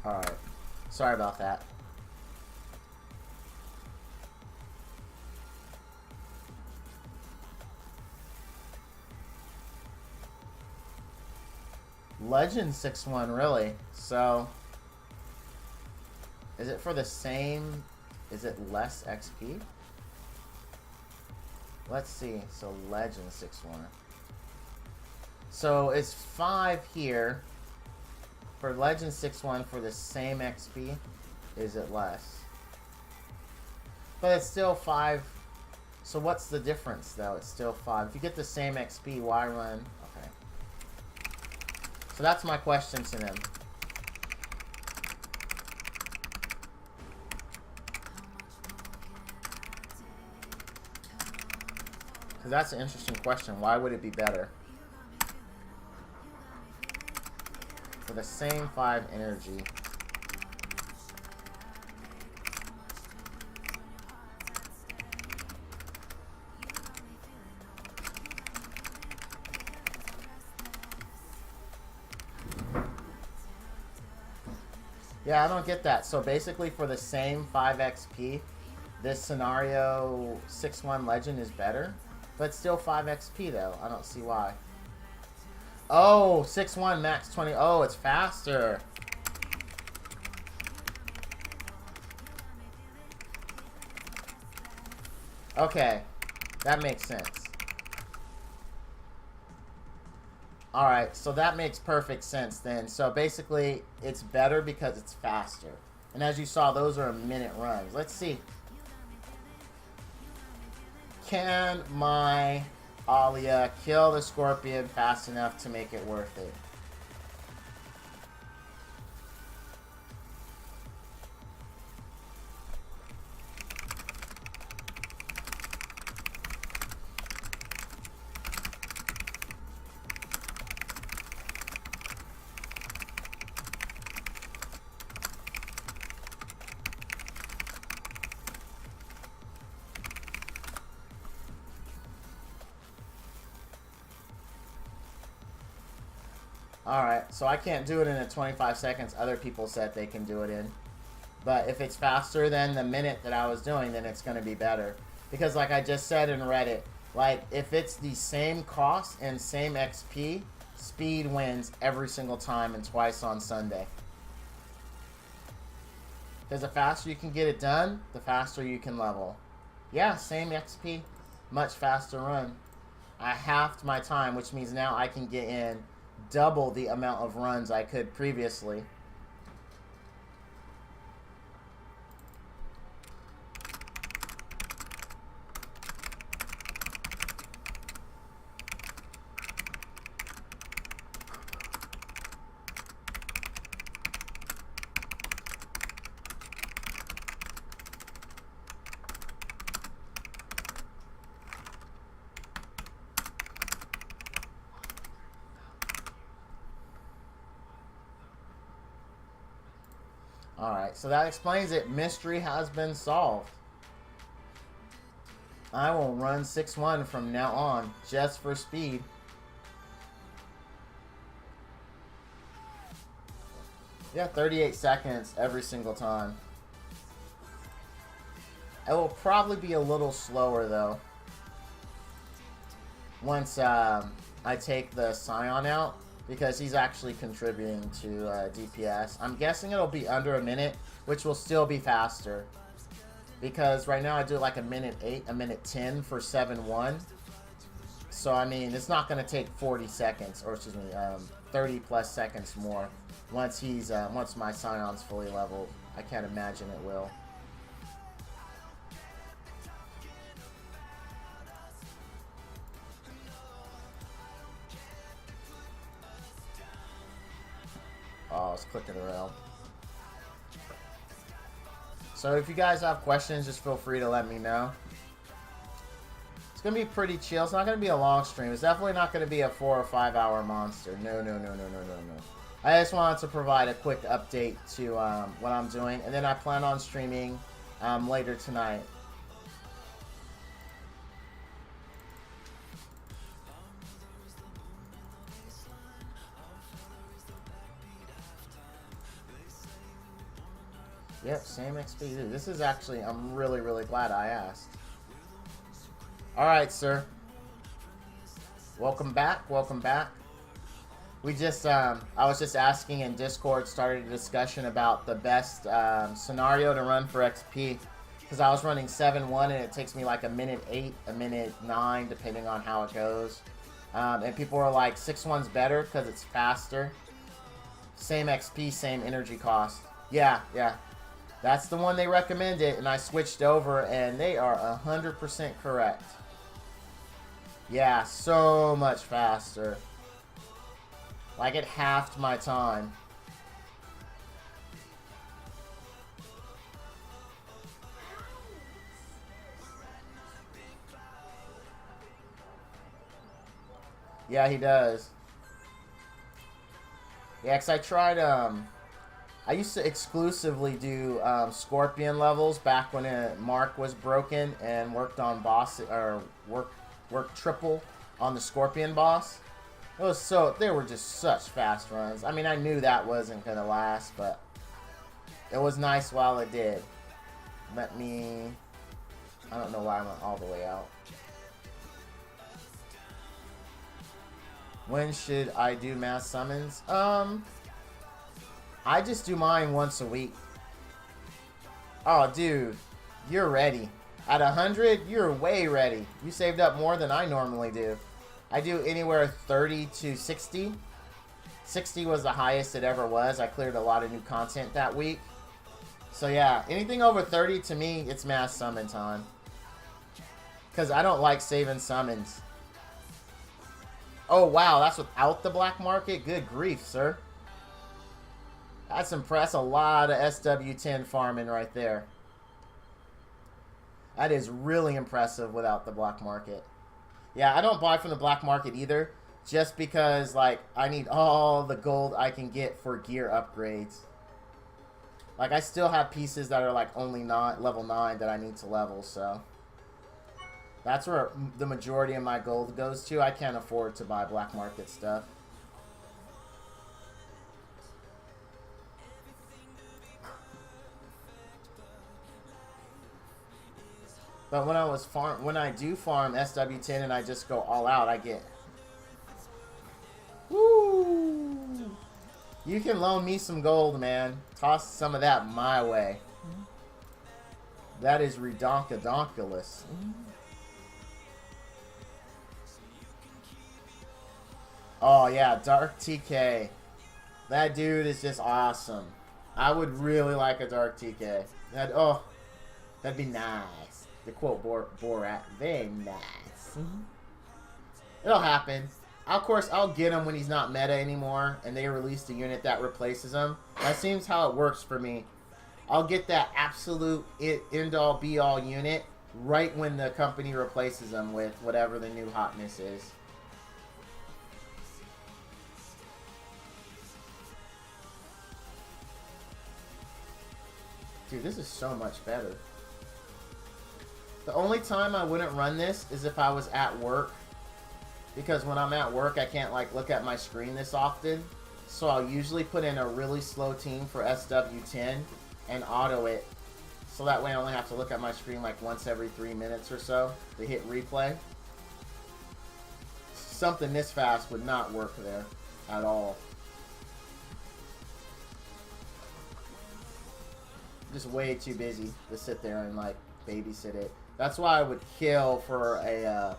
Alright. Sorry about that. Legend 6-1, really? So, is it for the same... Is it less XP? Let's see. So, Legend 6-1. So, it's 5 here. For Legend 6-1 for the same XP, is it less? But it's still 5. So what's the difference, though? It's still 5. If you get the same XP, why run? Okay. So that's my question to them. Because that's an interesting question. Why would it be better? For the same 5 energy. Yeah, I don't get that. So basically for the same 5 XP, this scenario 6-1 Legend is better. But still 5 XP though. I don't see why. Oh, 6-1 max 20. Oh, it's faster. Okay, that makes sense. Alright, so that makes perfect sense then. So basically, it's better because it's faster. And as you saw, those are minute runs. Let's see. Can my Alia kill the Scorpion fast enough to make it worth it? Alright, so I can't do it in 25 seconds. Other people said they can do it in. But if it's faster than the minute that I was doing, then it's going to be better. Because like I just said in Reddit, like if it's the same cost and same XP, speed wins every single time and twice on Sunday. Because the faster you can get it done, the faster you can level. Yeah, same XP, much faster run. I halved my time, which means now I can get in double the amount of runs I could previously. Alright, so that explains it. Mystery has been solved. I will run 6-1 from now on, just for speed. Yeah, 38 seconds every single time. It will probably be a little slower, though. Once I take the Scion out. Because he's actually contributing to DPS. I'm guessing it'll be under a minute, which will still be faster. Because right now I do like a minute 8, a minute 10 for 7-1. So I mean, it's not going to take 40 seconds, or excuse me, 30 plus seconds more. Once he's once my Scion's fully leveled, I can't imagine it will. I was clicking around. So if you guys have questions, just feel free to let me know. It's going to be pretty chill. It's not going to be a long stream. It's definitely not going to be a 4 or 5 hour monster. No. I just wanted to provide a quick update to what I'm doing. And then I plan on streaming later tonight. Yep, same XP. Dude, this is actually, I'm really, really glad I asked. Alright, sir. Welcome back, welcome back. We just, I was just asking in Discord, started a discussion about the best scenario to run for XP. Because I was running 7-1 and it takes me like a minute 8, a minute 9, depending on how it goes. And people were like, 6-1's better because it's faster. Same XP, same energy cost. Yeah. That's the one they recommended, and I switched over, and they are 100% correct. Yeah, so much faster. Like, it halved my time. Yeah, he does. Yeah, because I tried, I used to exclusively do Scorpion levels back when Mark was broken and worked on boss or worked triple on the Scorpion boss. It was they were just such fast runs. I mean, I knew that wasn't gonna last, but it was nice while it did. I don't know why I went all the way out. When should I do mass summons? I just do mine once a week. Oh, dude, you're ready. At 100, you're way ready. You saved up more than I normally do. I do anywhere 30 to 60. 60 was the highest it ever was. I cleared a lot of new content that week. So yeah, anything over 30 to me, it's mass summon time. Because I don't like saving summons. Oh, wow, that's without the black market? Good grief, sir. That's impressive. A lot of SW10 farming right there. That is really impressive without the black market. Yeah, I don't buy from the black market either. Just because, like, I need all the gold I can get for gear upgrades. Like, I still have pieces that are, like, only level 9 that I need to level, so. That's where the majority of my gold goes to. I can't afford to buy black market stuff. But when I do farm SW10 and I just go all out, I get. Woo! You can loan me some gold, man. Toss some of that my way. That is redonkadonkulous. Oh yeah, Dark TK. That dude is just awesome. I would really like a Dark TK. That'd be nice. To quote Borat, very nice. It'll happen. Of course, I'll get him when he's not meta anymore, and they release a unit that replaces him. That seems how it works for me. I'll get that absolute end-all, be-all unit right when the company replaces them with whatever the new hotness is. Dude, this is so much better. The only time I wouldn't run this is if I was at work. Because when I'm at work, I can't like look at my screen this often. So I'll usually put in a really slow team for SW10 and auto it. So that way I only have to look at my screen like once every 3 minutes or so to hit replay. Something this fast would not work there at all. Just way too busy to sit there and like babysit it. That's why I would kill for a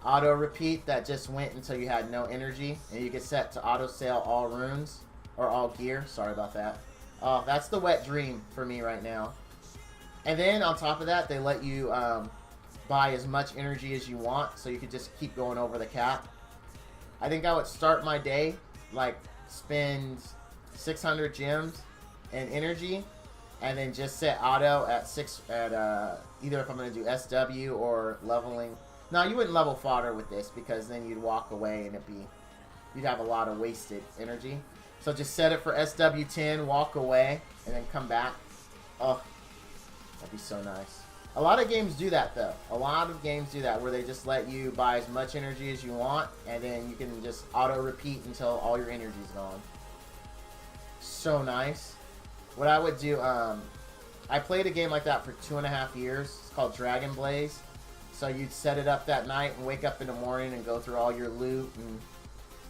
auto repeat that just went until you had no energy, and you could set to auto sale all runes or all gear. Sorry about that. That's the wet dream for me right now. And then on top of that, they let you buy as much energy as you want, so you could just keep going over the cap. I think I would start my day like spend 600 gems and energy, and then just set auto at either if I'm going to do SW or leveling. No, you wouldn't level fodder with this because then you'd walk away and you'd have a lot of wasted energy. So just set it for SW10, walk away, and then come back. Oh, that'd be so nice. A lot of games do that though. A lot of games do that where they just let you buy as much energy as you want, and then you can just auto repeat until all your energy's gone. So nice. What I would do, I played a game like that for 2.5 years. It's called Dragon Blaze. So you'd set it up that night and wake up in the morning and go through all your loot and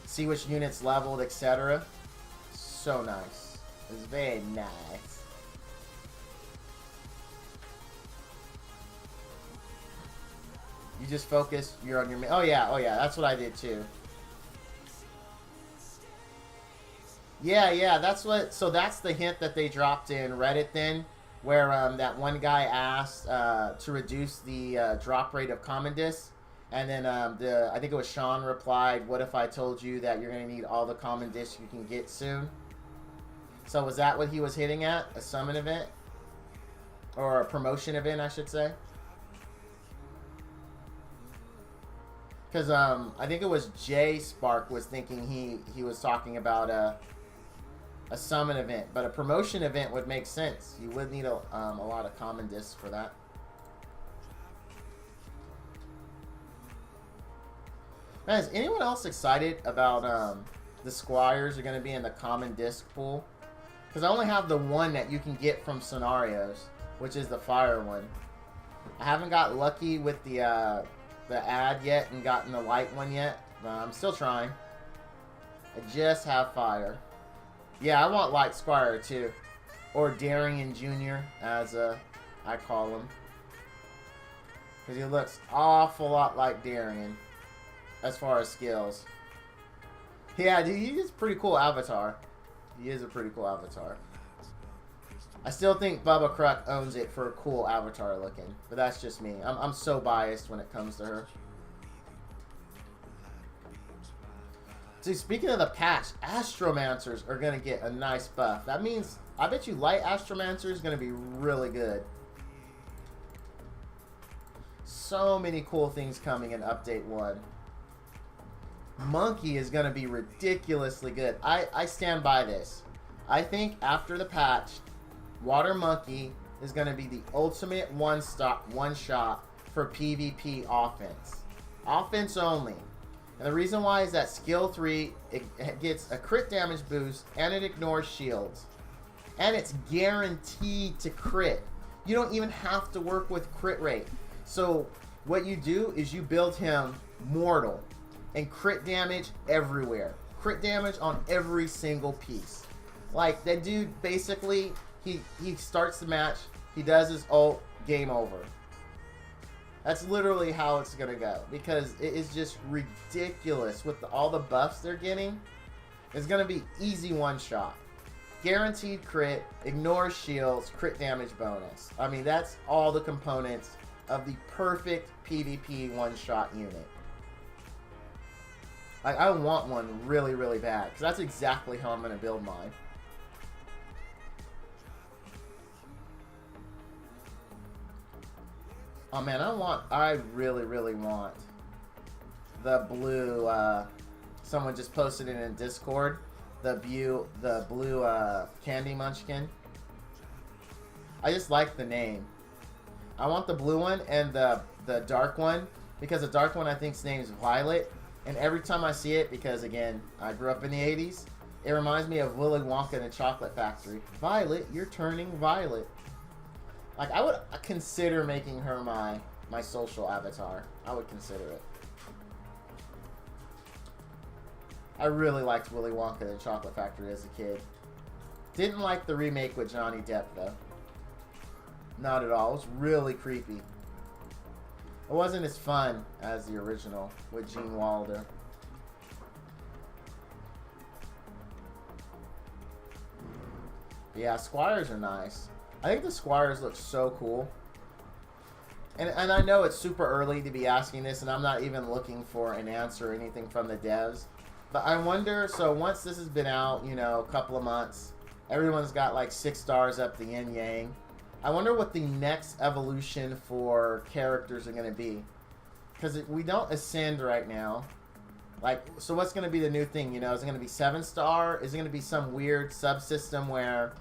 see which units leveled, etc. So nice. It's very nice. You just focus, you're on your... oh yeah, that's what I did too. Yeah, that's what... so that's the hint that they dropped in Reddit then, where that one guy asked to reduce the drop rate of common discs, and then I think it was Sean replied, what if I told you that you're going to need all the common discs you can get soon? So was that what he was hitting at? A summon event? Or a promotion event, I should say? Because I think it was Jay Spark was thinking he was talking about a summon event, but a promotion event would make sense. You would need a lot of common discs for that. Man, is anyone else excited about the squires are going to be in the common disc pool? Because I only have the one that you can get from scenarios, which is the fire one. I haven't got lucky with the ad yet and gotten the light one yet. I'm still trying. I just have fire. Yeah, I want light squire too, or Darian Jr. as I call him, because he looks awful lot like Darian as far as skills. Yeah, dude, he's a pretty cool avatar. He is a pretty cool avatar. I still think Bubba Kruk owns it for a cool avatar looking, but that's just me. I'm so biased when it comes to her. See, speaking of the patch, Astromancers are going to get a nice buff. That means, I bet you Light Astromancer is going to be really good. So many cool things coming in Update 1. Monkey is going to be ridiculously good. I stand by this. I think after the patch, Water Monkey is going to be the ultimate one-shot for PvP offense. Offense only. And the reason why is that skill 3, it gets a crit damage boost and it ignores shields. And it's guaranteed to crit. You don't even have to work with crit rate. So what you do is you build him mortal and crit damage everywhere. Crit damage on every single piece. Like that dude basically, he starts the match, he does his ult, game over. That's literally how it's going to go. Because it is just ridiculous with all the buffs they're getting. It's going to be easy one-shot. Guaranteed crit, ignore shields, crit damage bonus. I mean, that's all the components of the perfect PvP one-shot unit. I want one really, really bad. Because that's exactly how I'm going to build mine. Oh man, I really, really want the blue, someone just posted it in Discord, the blue Candy Munchkin. I just like the name. I want the blue one and the dark one, because the dark one I think's name is Violet, and every time I see it, because again, I grew up in the 80s, it reminds me of Willy Wonka and the Chocolate Factory. Violet, you're turning violet. Like, I would consider making her my social avatar. I would consider it. I really liked Willy Wonka and the Chocolate Factory as a kid. Didn't like the remake with Johnny Depp, though. Not at all. It was really creepy. It wasn't as fun as the original with Gene Wilder. Yeah, squires are nice. I think the squires look so cool. And I know it's super early to be asking this, and I'm not even looking for an answer or anything from the devs. But I wonder, so once this has been out, you know, a couple of months, everyone's got like 6 stars up the yin yang. I wonder what the next evolution for characters are going to be. Because we don't ascend right now. Like, so what's going to be the new thing, you know? Is it going to be 7 star? Is it going to be some weird subsystem where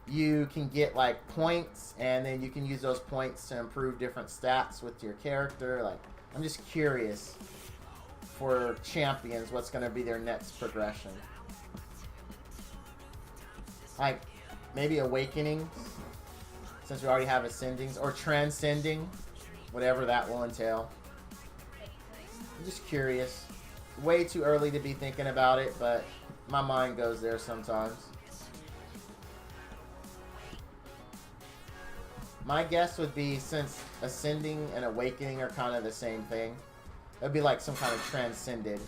you can get like points and then you can use those points to improve different stats with your character? Like, I'm just curious for champions what's going to be their next progression. Like, maybe awakening, since we already have ascendings, or transcending, whatever that will entail. I'm just curious. Way too early to be thinking about it, but my mind goes there sometimes. My guess would be, since ascending and awakening are kind of the same thing, it would be like some kind of transcended.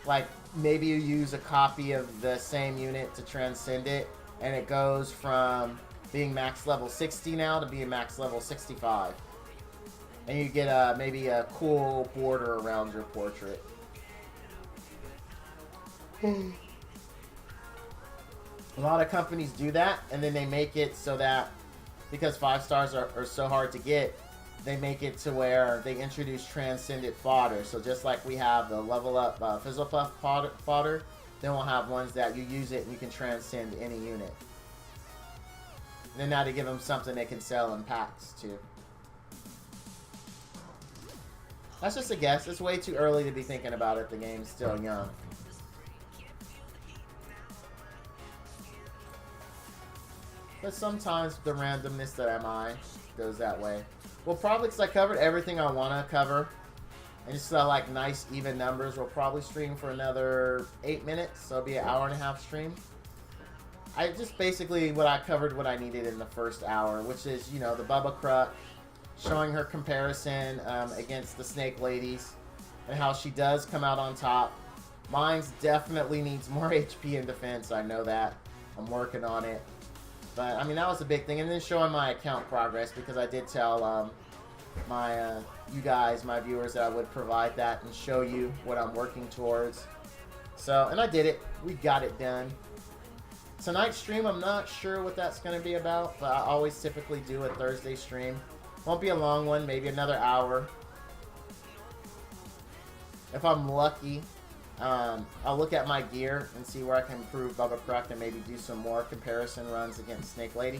Like, maybe you use a copy of the same unit to transcend it, and it goes from being max level 60 now to being max level 65. And you get maybe a cool border around your portrait. A lot of companies do that, and then they make it so that, because 5 stars are so hard to get, they make it to where they introduce transcended fodder. So just like we have the level up Fizzlepuff fodder, then we'll have ones that you use it and you can transcend any unit. And then now to give them something they can sell in packs too. That's just a guess. It's way too early to be thinking about it. The game's still young. But sometimes the randomness that MI goes that way. Well, probably because I covered everything I want to cover. And just like nice even numbers, we'll probably stream for another 8 minutes. So it'll be an hour-and-a-half stream. I just basically what I covered what I needed in the first hour, which is, you know, the Bubba Kruk, showing her comparison against the Snake Ladies and how she does come out on top. Mine's definitely needs more HP and defense. I know that. I'm working on it. But, I mean, that was a big thing. And then showing my account progress, because I did tell you guys, my viewers, that I would provide that and show you what I'm working towards. So, and I did it. We got it done. Tonight's stream, I'm not sure what that's going to be about, but I always typically do a Thursday stream. Won't be a long one, maybe another hour. If I'm lucky, I'll look at my gear and see where I can improve Bubba Kruk and maybe do some more comparison runs against Snake Lady.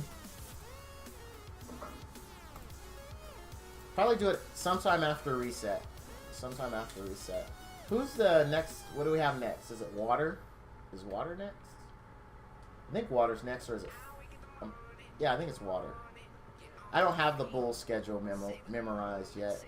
Probably do it sometime after reset. Sometime after reset. Who's the next? What do we have next? Is it Water? Is Water next? I think Water's next, or is it? Yeah, I think it's Water. I don't have the Bull schedule memorized yet.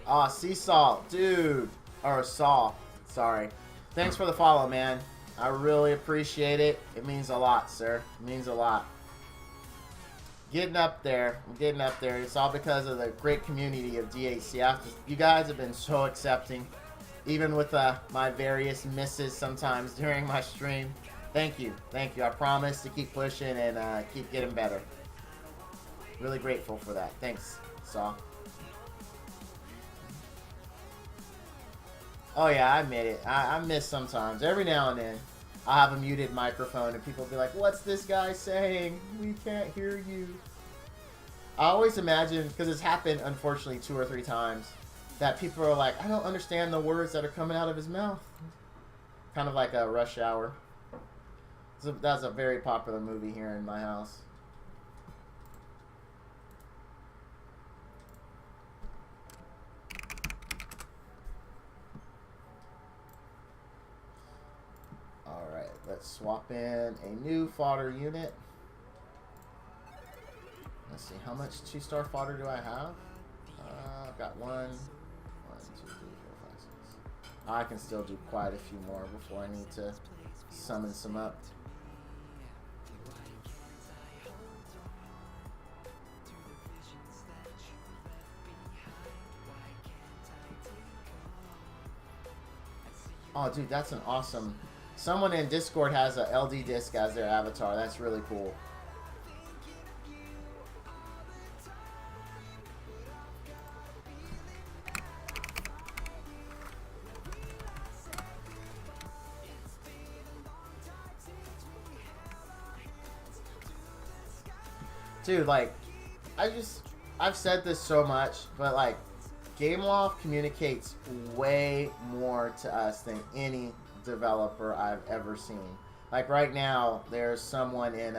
Ah, Seesaw, dude. Or Saw, sorry. Thanks for the follow, man. I really appreciate it. It means a lot, sir. It means a lot. Getting up there. I'm getting up there. It's all because of the great community of DHC. You guys have been so accepting. Even with my various misses sometimes during my stream. Thank you. Thank you. I promise to keep pushing and keep getting better. Really grateful for that. Thanks, Saw. Oh yeah, I admit it. I miss sometimes. Every now and then, I'll have a muted microphone and people will be like, "What's this guy saying? We can't hear you." I always imagine, because it's happened unfortunately 2 or 3 times, that people are like, "I don't understand the words that are coming out of his mouth." Kind of like a Rush Hour. So that's a very popular movie here in my house. Alright, let's swap in a new fodder unit. Let's see, how much 2-star fodder do I have? I've got 1, 2, 3, 4, 5, 6. I can still do quite a few more before I need to summon some up. Oh, dude, that's an awesome... Someone in Discord has a LD disc as their avatar. That's really cool. Dude, like, I've said this so much, but like, Gameloft communicates way more to us than any developer I've ever seen. Like right now, there's someone in,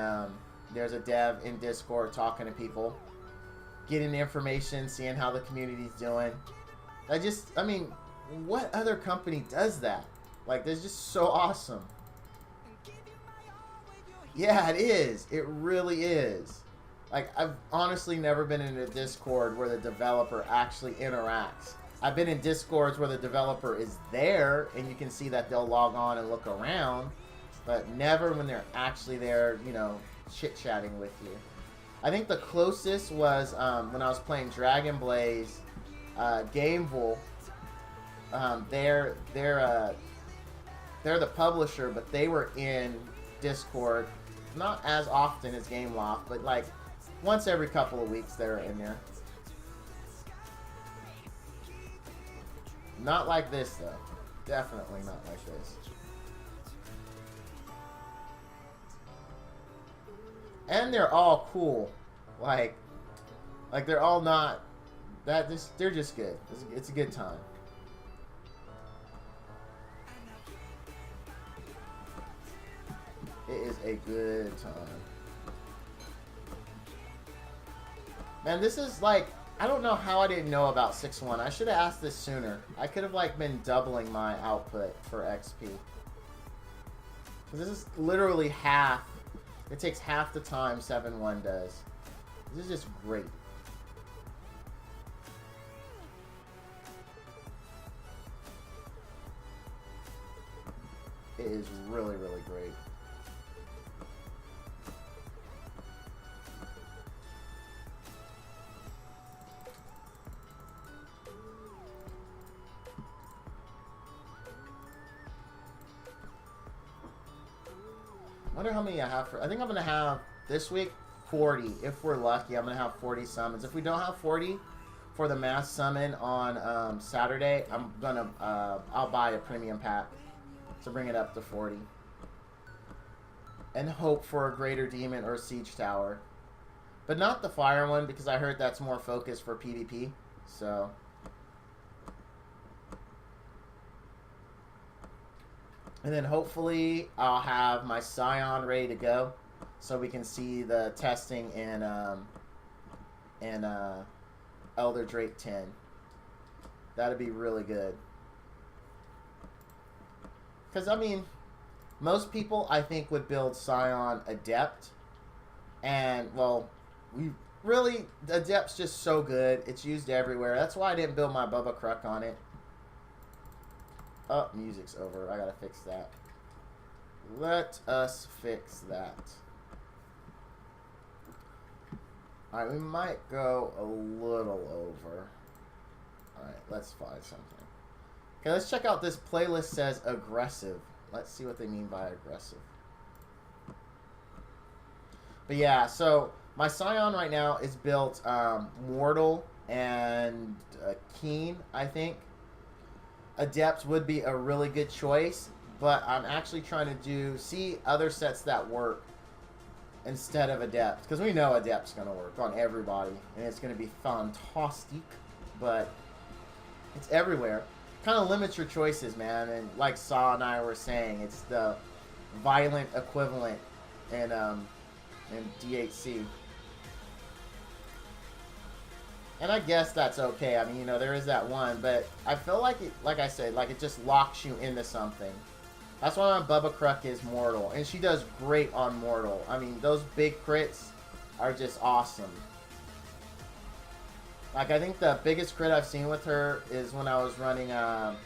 there's a dev in Discord talking to people, getting the information, seeing how the community's doing. I mean, what other company does that? Like, they're just so awesome. Yeah, it is. It really is. Like, I've honestly never been in a Discord where the developer actually interacts. I've been in Discords where the developer is there, and you can see that they'll log on and look around, but never when they're actually there, you know, chit-chatting with you. I think the closest was when I was playing Dragon Blaze, Gameville. They're the publisher, but they were in Discord, not as often as Gameloft, but like once every couple of weeks they're in there. Not like this though. Definitely not like this. And they're all cool. Like they're all not that just they're just good. It's a good time. It is a good time. Man, this is like, I don't know how I didn't know about 6.1. I should have asked this sooner. I could have like been doubling my output for XP. Because this is literally half. It takes half the time 7.1 does. This is just great. It is really, really great. I wonder how many I have for... I think I'm going to have, this week, 40. If we're lucky, I'm going to have 40 summons. If we don't have 40 for the mass summon on Saturday, I'm going to... I'll buy a premium pack to bring it up to 40. And hope for a greater demon or siege tower. But not the fire one, because I heard that's more focused for PvP. So... And then hopefully I'll have my Scion ready to go, so we can see the testing in Elder Drake 10. That'd be really good. Because I mean, most people I think would build Scion Adept, and well, Adept's just so good. It's used everywhere. That's why I didn't build my Bubba Kruk on it. Oh, music's over. I gotta fix that. Let us fix that. Alright, we might go a little over. Alright, let's find something. Okay, let's check out this playlist says aggressive. Let's see what they mean by aggressive. But yeah, so my Scion right now is built Mortal and Keen, I think. Adept would be a really good choice, but I'm actually trying to see other sets that work instead of Adept, because we know Adept's going to work on everybody, and it's going to be fantastic, but it's everywhere. Kind of limits your choices, man, and like Saw and I were saying, it's the violent equivalent in DHC. And I guess that's okay. I mean, you know, there is that one, but I feel like it, like I said, like it just locks you into something. That's why my Bubba Kruk is Mortal, and she does great on Mortal. I mean, those big crits are just awesome. Like, I think the biggest crit I've seen with her is when I was running a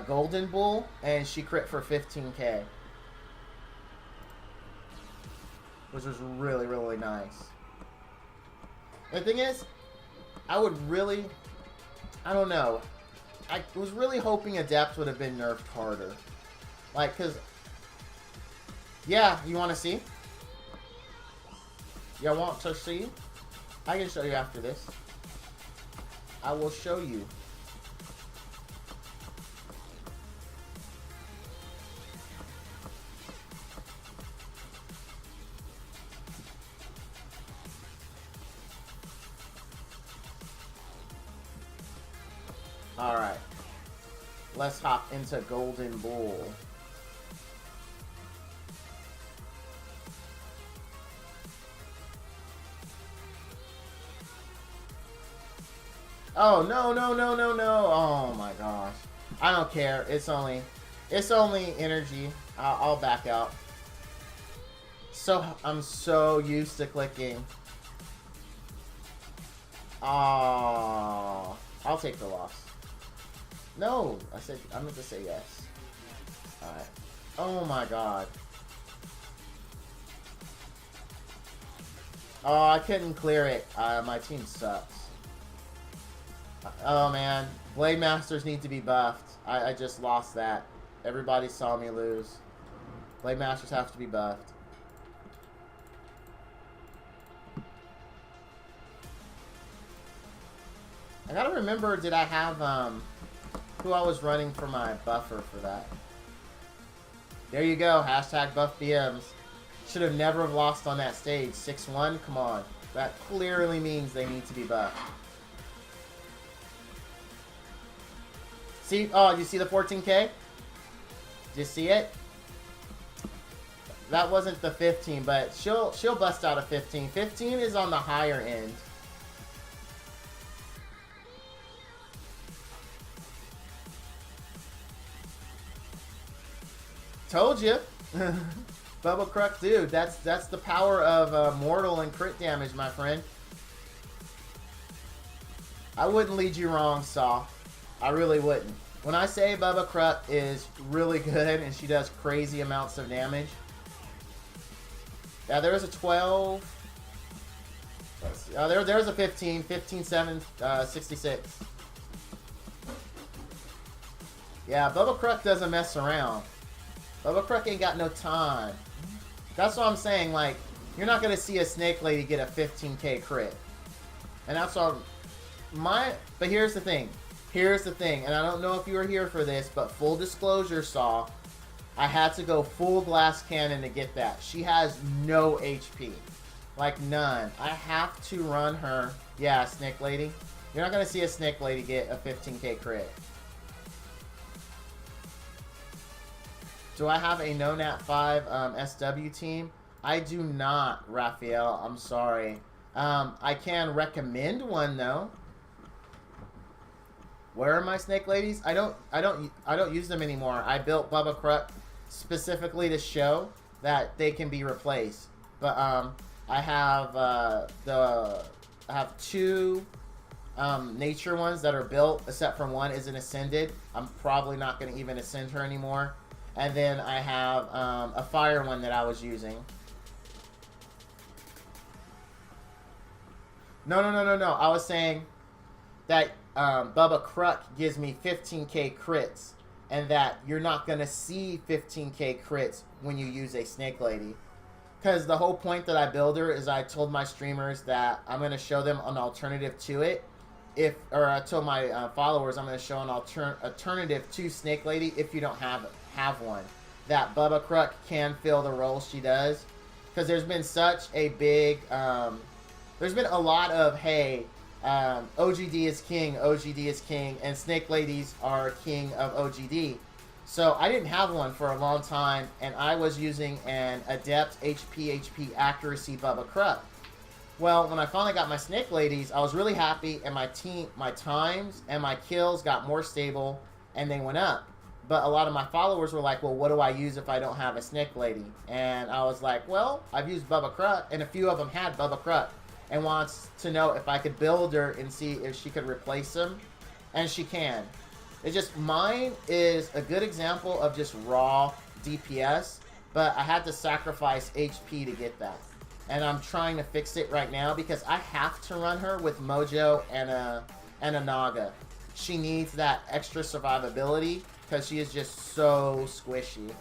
Golden Bull, and she crit for 15k. Which was really, really nice. The thing is, I would really, I don't know. I was really hoping Adept would have been nerfed harder. Like, because... Yeah, you want to see? You want to see? I can show you after this. I will show you. Alright. Let's hop into Golden Bull. Oh, no, no, no, no, no. Oh my gosh. I don't care. It's only energy. I'll back out. So, I'm so used to clicking. Oh, I'll take the loss. No, I meant to say yes. Alright. Oh my god. Oh, I couldn't clear it. My team sucks. Oh man, Blade Masters need to be buffed. I just lost that. Everybody saw me lose. Blade Masters have to be buffed. I gotta remember, did I have who I was running for my buffer for that? There you go, hashtag buff BMs. Should have never have lost on that stage. 6-1, come on. That clearly means they need to be buffed. See, oh, you see the 14K? Did you see it? That wasn't the 15, but she'll bust out a 15. 15 is on the higher end. Told you. Bubba Kruk, dude, that's the power of mortal and crit damage, my friend. I wouldn't lead you wrong, Saw. I really wouldn't. When I say Bubba Kruk is really good and she does crazy amounts of damage. Yeah, there's a 12. Let's see. There's a 15. 15, 7, 66. Yeah, Bubba Kruk doesn't mess around. Bubba Kruk ain't got no time. That's what I'm saying, like, you're not going to see a Snake Lady get a 15k crit. And that's all. But here's the thing. Here's the thing, and I don't know if you were here for this, but full disclosure, Saw, I had to go full glass cannon to get that. She has no HP. Like, none. I have to run her. Yeah, Snake Lady. You're not going to see a Snake Lady get a 15k crit. Do I have a no nat 5 SW team? I do not, Raphael. I'm sorry. I can recommend one though. Where are my Snake Ladies? I don't use them anymore. I built Bubba Kruk specifically to show that they can be replaced. But I have two nature ones that are built, except for one isn't ascended. I'm probably not going to even ascend her anymore. And then I have a fire one that I was using. No. I was saying that Bubba Kruk gives me 15k crits, and that you're not going to see 15k crits when you use a Snake Lady. Because the whole point that I build her is I told my streamers that I'm going to show them an alternative to it. I told my followers I'm going to show an alternative to Snake Lady if you don't have one. That Bubba Kruk can fill the role she does. Because there's been such a big... there's been a lot of, hey, OGD is king, and Snake Ladies are king of OGD. So I didn't have one for a long time, and I was using an Adept HP accuracy Bubba Kruk. Well, when I finally got my Snake Ladies, I was really happy, and my times and my kills got more stable, and they went up. But a lot of my followers were like, well, what do I use if I don't have a Snake Lady? And I was like, well, I've used Bubba Kruk, and a few of them had Bubba Kruk, and wants to know if I could build her and see if she could replace him. And she can. It's just, mine is a good example of just raw DPS, but I had to sacrifice HP to get that. And I'm trying to fix it right now because I have to run her with Mojo and a Naga. she needs that extra survivability because she is just so squishy.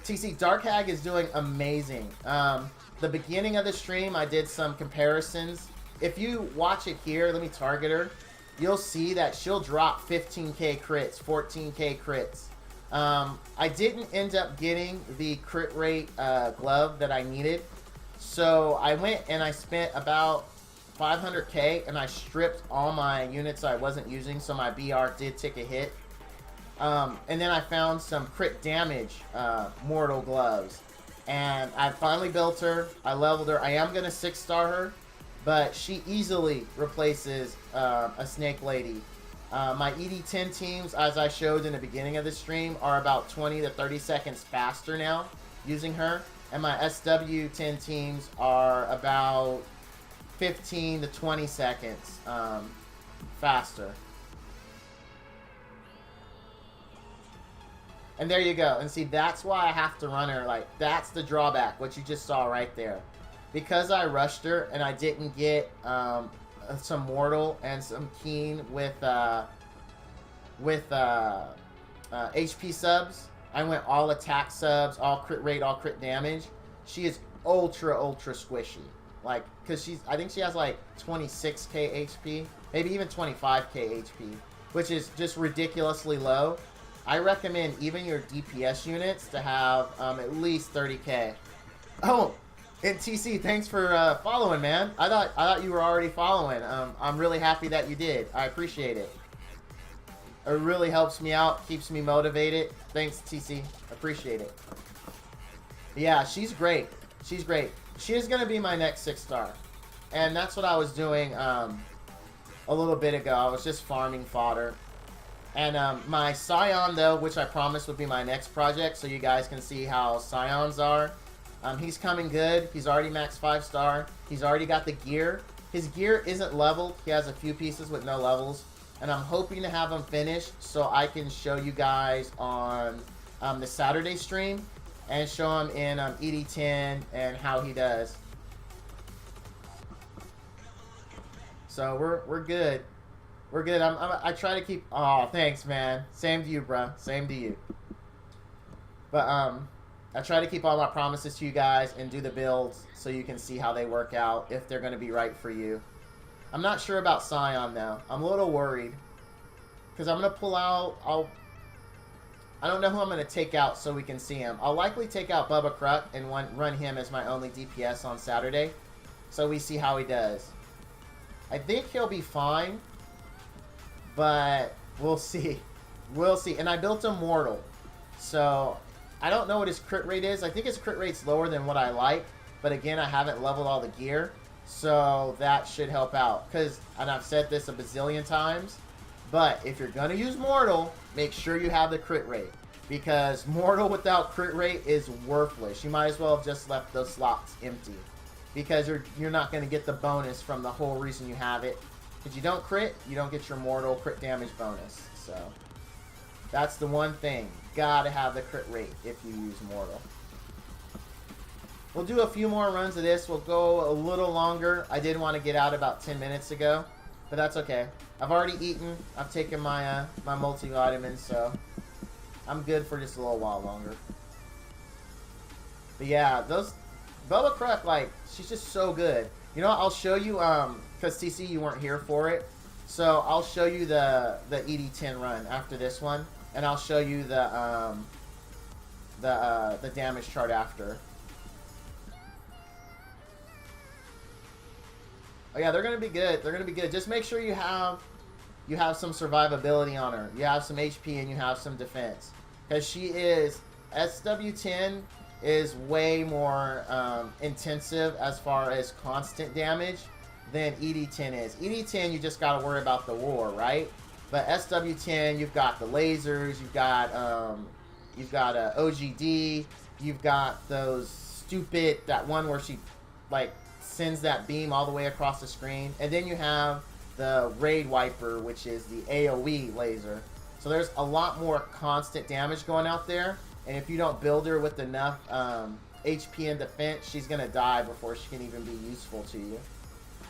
TC, Dark Hag is doing amazing. The beginning of the stream, I did some comparisons. If you watch it here, let me target her. You'll see that she'll drop 15k crits, 14k crits. I didn't end up getting the crit rate glove that I needed. So I went and I spent about 500k and I stripped all my units I wasn't using, so my BR did take a hit. And then I found some crit damage mortal gloves. And I finally built her. I leveled her. I am going to 6-star her, but she easily replaces a Snake Lady. My ED10 teams, as I showed in the beginning of the stream, are about 20 to 30 seconds faster now using her. And my SW10 teams are about 15 to 20 seconds faster. And there you go. And see, that's why I have to run her. Like, that's the drawback, what you just saw right there. Because I rushed her and I didn't get some Mortal and some Keen with HP subs, I went all attack subs, all crit rate, all crit damage. She is ultra squishy. Like, because I think she has like 26k HP, maybe even 25k HP, which is just ridiculously low. I recommend even your DPS units to have at least 30k. Oh, and TC, thanks for following, man. I thought you were already following. I'm really happy that you did. I appreciate it. It really helps me out, keeps me motivated. Thanks, TC. Appreciate it. But yeah, she's great. She's great. She is going to be my next 6-star. And that's what I was doing a little bit ago. I was just farming fodder. And my Scion, though, which I promised would be my next project, so you guys can see how Scions are. He's coming good. He's already max 5-star. He's already got the gear. His gear isn't leveled. He has a few pieces with no levels. And I'm hoping to have him finished so I can show you guys on the Saturday stream and show him in ED10 and how he does. So we're good. We're good. I try to keep... Oh, thanks, man. Same to you, bro. Same to you. But I try to keep all my promises to you guys and do the builds so you can see how they work out, if they're going to be right for you. I'm not sure about Scion, though. I'm a little worried. Because I'm going to pull out... I don't know who I'm going to take out so we can see him. I'll likely take out Bubba Kruk and run him as my only DPS on Saturday. So we see how he does. I think he'll be fine. But we'll see. We'll see. And I built him Mortal. So I don't know what his crit rate is. I think his crit rate's lower than what I like. But again, I haven't leveled all the gear. So that should help out. And I've said this a bazillion times. But if you're going to use Mortal, make sure you have the crit rate. Because Mortal without crit rate is worthless. You might as well have just left those slots empty. Because you're not going to get the bonus from the whole reason you have it. If you don't crit, you don't get your Mortal crit damage bonus. So that's the one thing. Gotta have the crit rate if you use Mortal. We'll do a few more runs of this. We'll go a little longer. I did want to get out about 10 minutes ago. But that's okay. I've already eaten. I've taken my my multivitamins, so I'm good for just a little while longer. But yeah, those Bubba Kruk, like, she's just so good. You know what? I'll show you, because TC, you weren't here for it. So I'll show you the ED10 run after this one, and I'll show you the damage chart after. Oh yeah, they're gonna be good. They're gonna be good. Just make sure you have some survivability on her. You have some HP and you have some defense, because she is SW10 is way more intensive as far as constant damage than ED10 is. ED10, you just got to worry about the war, right? But SW10, you've got the lasers, you've got OGD, you've got those stupid, that one where she like sends that beam all the way across the screen, and then you have the raid wiper, which is the AoE laser. So there's a lot more constant damage going out there. And if you don't build her with enough HP and defense, she's going to die before she can even be useful to you.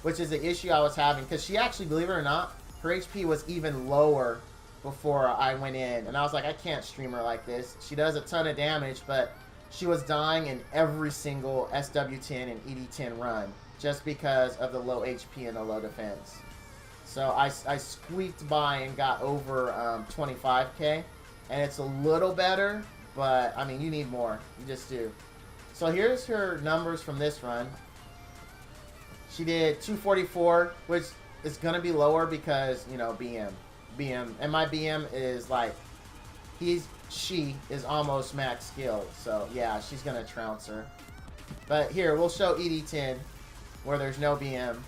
Which is the issue I was having. Because she actually, believe it or not, Her HP was even lower before I went in. And I was like, I can't stream her like this. She does a ton of damage, but she was dying in every single SW10 and ED10 run just because of the low HP and the low defense. So I squeaked by and got over 25k. And it's a little better, but I mean, you need more. You just do. So here's her numbers from this run. She did 244, which is going to be lower because, you know, BM. And my BM is like, she is almost max skilled. So yeah, she's going to trounce her. But here, we'll show ED10 where there's no BM.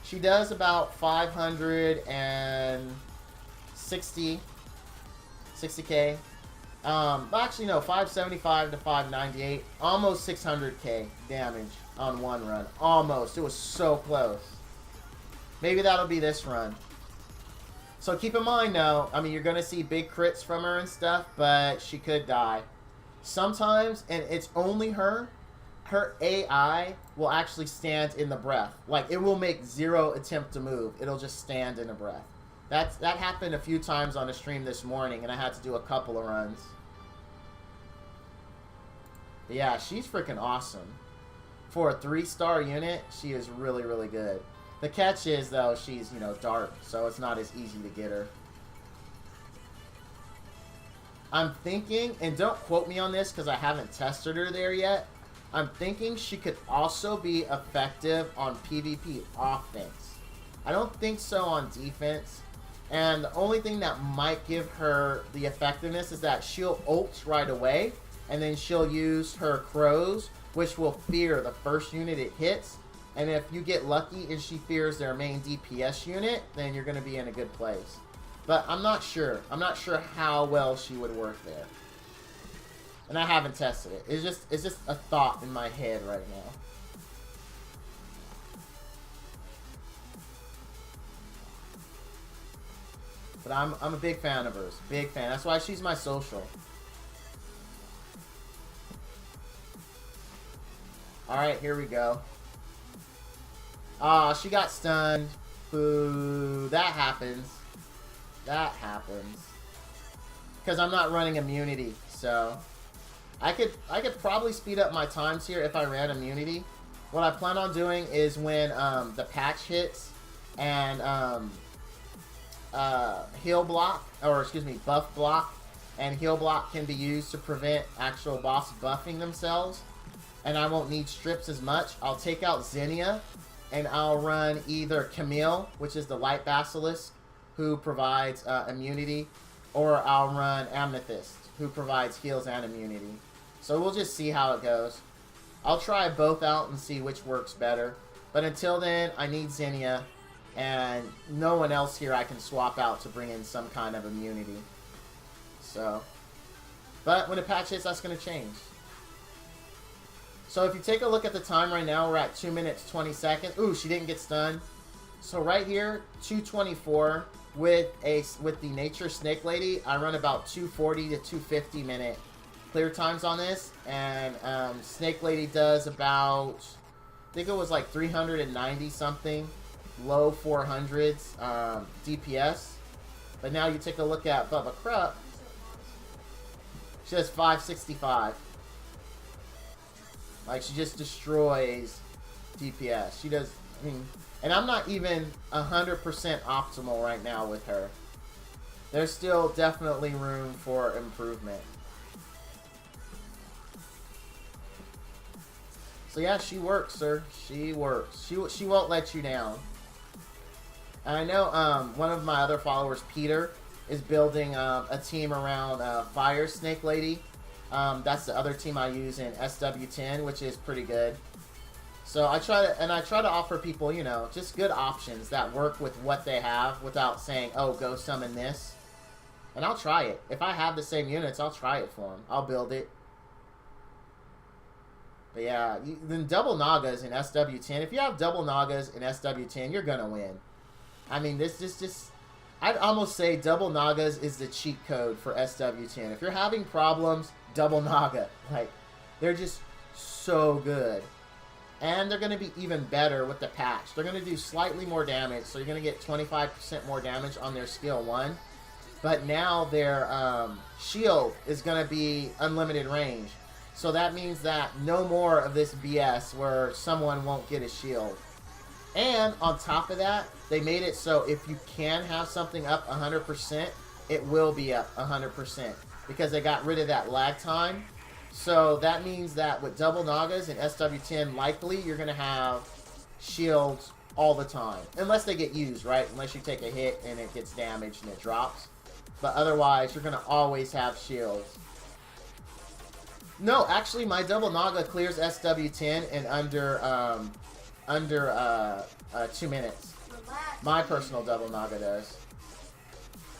She does about 60k. Actually, no, 575 to 598. Almost 600k damage on one run. Almost. It was so close. Maybe that'll be this run. So keep in mind, though, I mean, you're going to see big crits from her and stuff, but she could die. Sometimes, and it's only her AI will actually stand in the breath. Like, it will make zero attempt to move. It'll just stand in a breath. That happened a few times on the stream this morning, and I had to do a couple of runs. But yeah, she's freaking awesome. For a 3-star unit, she is really, really good. The catch is, though, she's, you know, dark, so it's not as easy to get her. I'm thinking, and don't quote me on this because I haven't tested her there yet, I'm thinking she could also be effective on PvP offense. I don't think so on defense. And the only thing that might give her the effectiveness is that she'll ult right away, and then she'll use her crows, which will fear the first unit it hits. And if you get lucky and she fears their main DPS unit, then you're going to be in a good place. But I'm not sure. I'm not sure how well she would work there. And I haven't tested it. It's just a thought in my head right now. But I'm a big fan of hers. Big fan. That's why she's my social. Alright, here we go. Ah, she got stunned. Boo. That happens. That happens. Because I'm not running immunity, so I could probably speed up my times here if I ran immunity. What I plan on doing is when the patch hits and heal block, or excuse me, buff block and heal block can be used to prevent actual boss buffing themselves, and I won't need strips as much. I'll take out Xenia and I'll run either Camille, which is the light basilisk who provides immunity, or I'll run Amethyst, who provides heals and immunity. So we'll just see how it goes. I'll try both out and see which works better. But until then, I need Xenia, and no one else here I can swap out to bring in some kind of immunity. So, but when the patch hits, that's going to change. So if you take a look at the time right now, we're at 2 minutes, 20 seconds. Ooh, she didn't get stunned. So right here, 224 with the Nature Snake Lady. I run about 240 to 250 minute clear times on this, and Snake Lady does about, I think it was like 390 something, low 400s DPS. But now you take a look at Bubba Kruk, she does 565. Like, she just destroys DPS. She does, I mean, and I'm not even 100% optimal right now with her. There's still definitely room for improvement. So yeah, she works, sir. She works. She won't let you down. And I know one of my other followers, Peter, is building a team around Fire Snake Lady. That's the other team I use in SW10, which is pretty good. So I try to offer people, you know, just good options that work with what they have without saying, oh, go summon this. And I'll try it. If I have the same units, I'll try it for them. I'll build it. But yeah, then double Nagas in SW10. If you have double Nagas in SW10, you're going to win. I mean, this just I'd almost say double Nagas is the cheat code for SW10. If you're having problems, double Naga. Like, they're just so good. And they're going to be even better with the patch. They're going to do slightly more damage, so you're going to get 25% more damage on their skill 1. But now their shield is going to be unlimited range. So that means that no more of this BS where someone won't get a shield. And on top of that, they made it so if you can have something up 100%, it will be up 100%. Because they got rid of that lag time. So that means that with double Nagas and SW10, likely you're going to have shields all the time. Unless they get used, right? Unless you take a hit and it gets damaged and it drops. But otherwise, you're going to always have shields. No, actually, my double Naga clears SW10 in under 2 minutes. My personal double Naga does.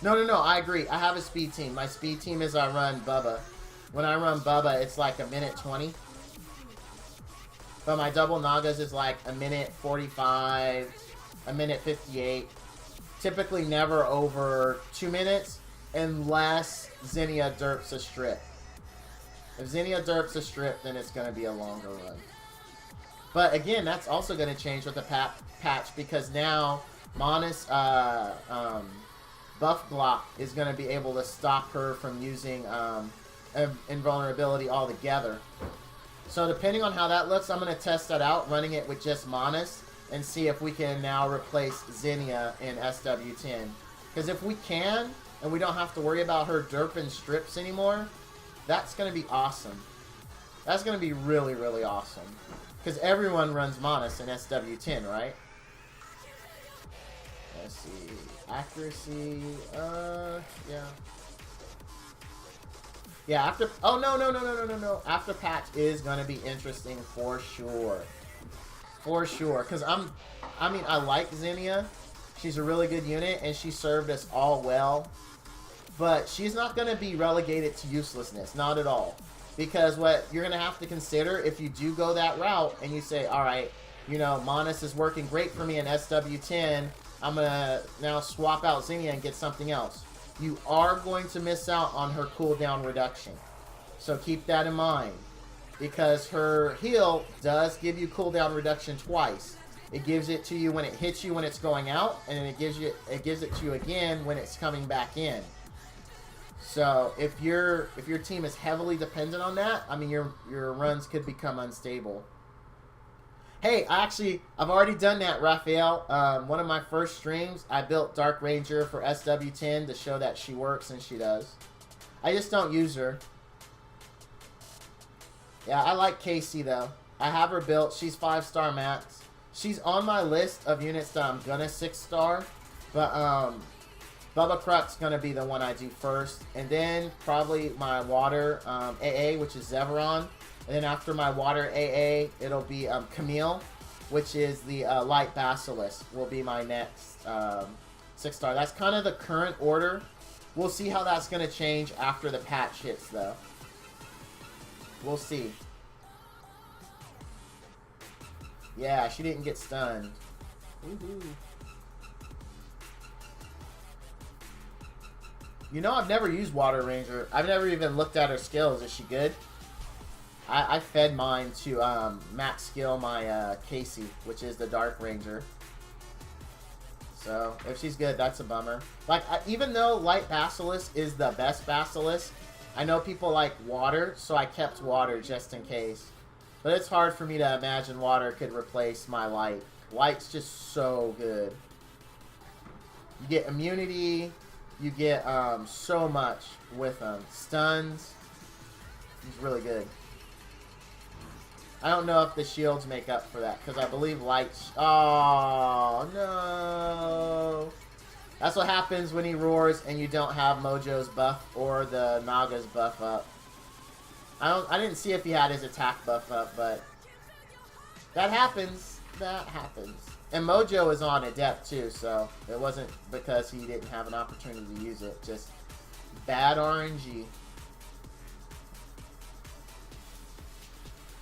No, I agree. I have a speed team. My speed team is I run Bubba. When I run Bubba, it's like a minute 20. But my double Nagas is like a minute 45, a minute 58. Typically never over 2 minutes unless Zinnia derps a strip. If Zinnia derps a strip, then it's going to be a longer run. But again, that's also going to change with the patch because now Mona's buff block is going to be able to stop her from using invulnerability altogether. So depending on how that looks, I'm going to test that out, running it with just Monas, and see if we can now replace Zinnia in SW10. Because if we can, and we don't have to worry about her derping strips anymore, that's going to be awesome. That's going to be really, really awesome. Because everyone runs Monas in SW10, right? Let's see. Accuracy, yeah. Yeah, after... Oh, no. After patch is going to be interesting for sure. For sure. Because I mean, I like Zinnia. She's a really good unit, and she served us all well. But she's not going to be relegated to uselessness. Not at all. Because what you're going to have to consider, if you do go that route, and you say, alright, you know, Monas is working great for me in SW10, I'm going to now swap out Zinnia and get something else. You are going to miss out on her cooldown reduction. So keep that in mind. Because her heal does give you cooldown reduction twice. It gives it to you when it hits you when it's going out, and it gives it to you again when it's coming back in. So if your team is heavily dependent on that, I mean your runs could become unstable. Hey, I've already done that, Raphael. One of my first streams, I built Dark Ranger for SW10 to show that she works, and she does. I just don't use her. Yeah, I like Casey, though. I have her built. She's 5-star max. She's on my list of units that I'm gonna 6-star. But, Bubba Kruk's gonna be the one I do first. And then, probably my water AA, which is Zeveron. And then after my water AA, it'll be Camille, which is the light basilisk, will be my next 6-star. That's kind of the current order. We'll see how that's going to change after the patch hits, though. We'll see. Yeah, she didn't get stunned. Woohoo. You know, I've never used Water Ranger. I've never even looked at her skills. Is she good? I fed mine to max skill my Casey, which is the Dark Ranger. So, if she's good, that's a bummer. Like, even though Light Basilisk is the best Basilisk, I know people like Water, so I kept Water just in case. But it's hard for me to imagine Water could replace my Light. Light's just so good. You get immunity, you get so much with them. Stuns. He's really good. I don't know if the shields make up for that, because I believe lights... Oh, no. That's what happens when he roars and you don't have Mojo's buff or the Naga's buff up. I didn't see if he had his attack buff up, but... That happens. That happens. And Mojo is on Adept, too, so it wasn't because he didn't have an opportunity to use it. Just bad RNG.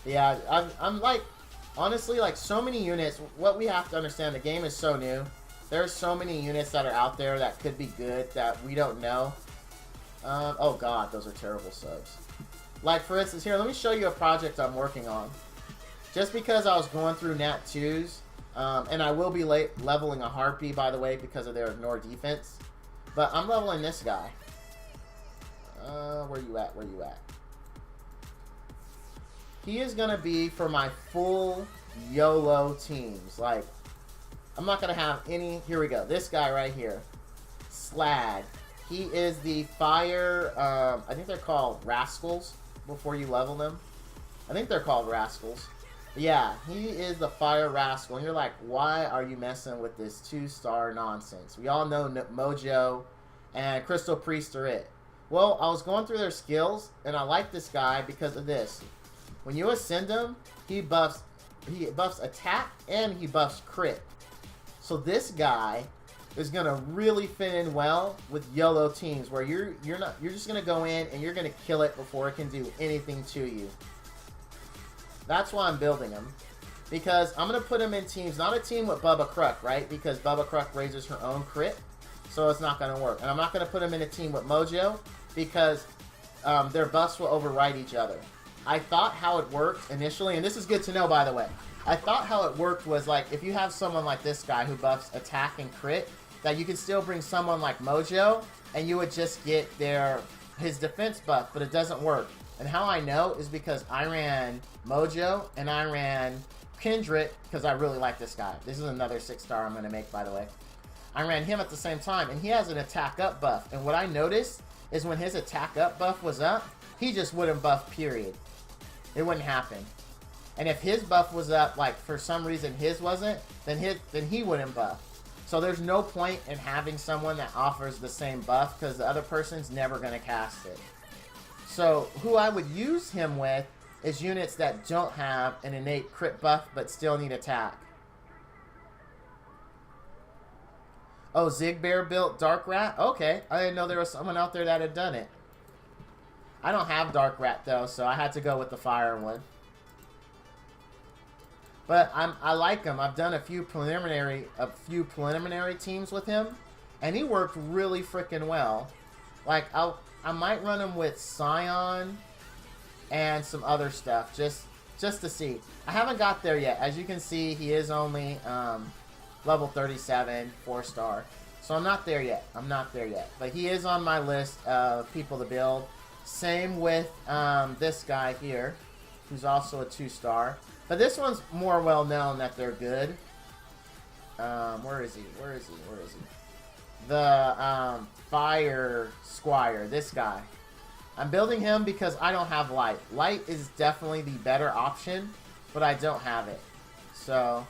Yeah, I'm like, honestly, like, so many units. What we have to understand, the game is so new. There's so many units that are out there that could be good that we don't know. Oh, God, those are terrible subs. Like, for instance, here, let me show you a project I'm working on. Just because I was going through Nat 2s, and I will be leveling a Harpy, by the way, because of their ignore defense. But I'm leveling this guy. Where you at? Where you at? He is going to be for my full YOLO teams. Like, I'm not going to have any... Here we go. This guy right here. Slag. He is the fire... I think they're called Rascals before you level them. I think they're called Rascals. Yeah, he is the fire rascal. And you're like, why are you messing with this 2-star nonsense? We all know Mojo and Crystal Priest are it. Well, I was going through their skills, and I like this guy because of this. When you ascend him, he buffs attack and he buffs crit. So this guy is gonna really fit in well with YOLO teams where you're just gonna go in and you're gonna kill it before it can do anything to you. That's why I'm building him. Because I'm going to put him in teams, not a team with Bubba Kruk, right? Because Bubba Kruk raises her own crit, so it's not going to work. And I'm not going to put him in a team with Mojo, because their buffs will override each other. I thought how it worked initially, and this is good to know, by the way. I thought how it worked was, like, if you have someone like this guy who buffs attack and crit, that you could still bring someone like Mojo, and you would just get his defense buff, but it doesn't work. And how I know is because I ran Mojo and I ran Kindred because I really like this guy. This is another 6-star I'm going to make, by the way. I ran him at the same time, and he has an attack up buff. And what I noticed is when his attack up buff was up, he just wouldn't buff, period. It wouldn't happen. And if his buff was up, like for some reason his wasn't, then he wouldn't buff. So there's no point in having someone that offers the same buff because the other person's never going to cast it. So, who I would use him with is units that don't have an innate crit buff but still need attack. Oh, Zigbear built Dark Rat? Okay, I didn't know there was someone out there that had done it. I don't have Dark Rat though, so I had to go with the fire one. But I like him. I've done a few preliminary teams with him, and he worked really freaking well. Like I might run him with Scion and some other stuff, just to see. I haven't got there yet. As you can see, he is only level 37, 4-star. So I'm not there yet. I'm not there yet. But he is on my list of people to build. Same with this guy here, who's also a 2-star. But this one's more well known that they're good. Where is he? Where is he? Where is he? The Fire Squire, this guy. I'm building him because I don't have Light. Light is definitely the better option, but I don't have it. So,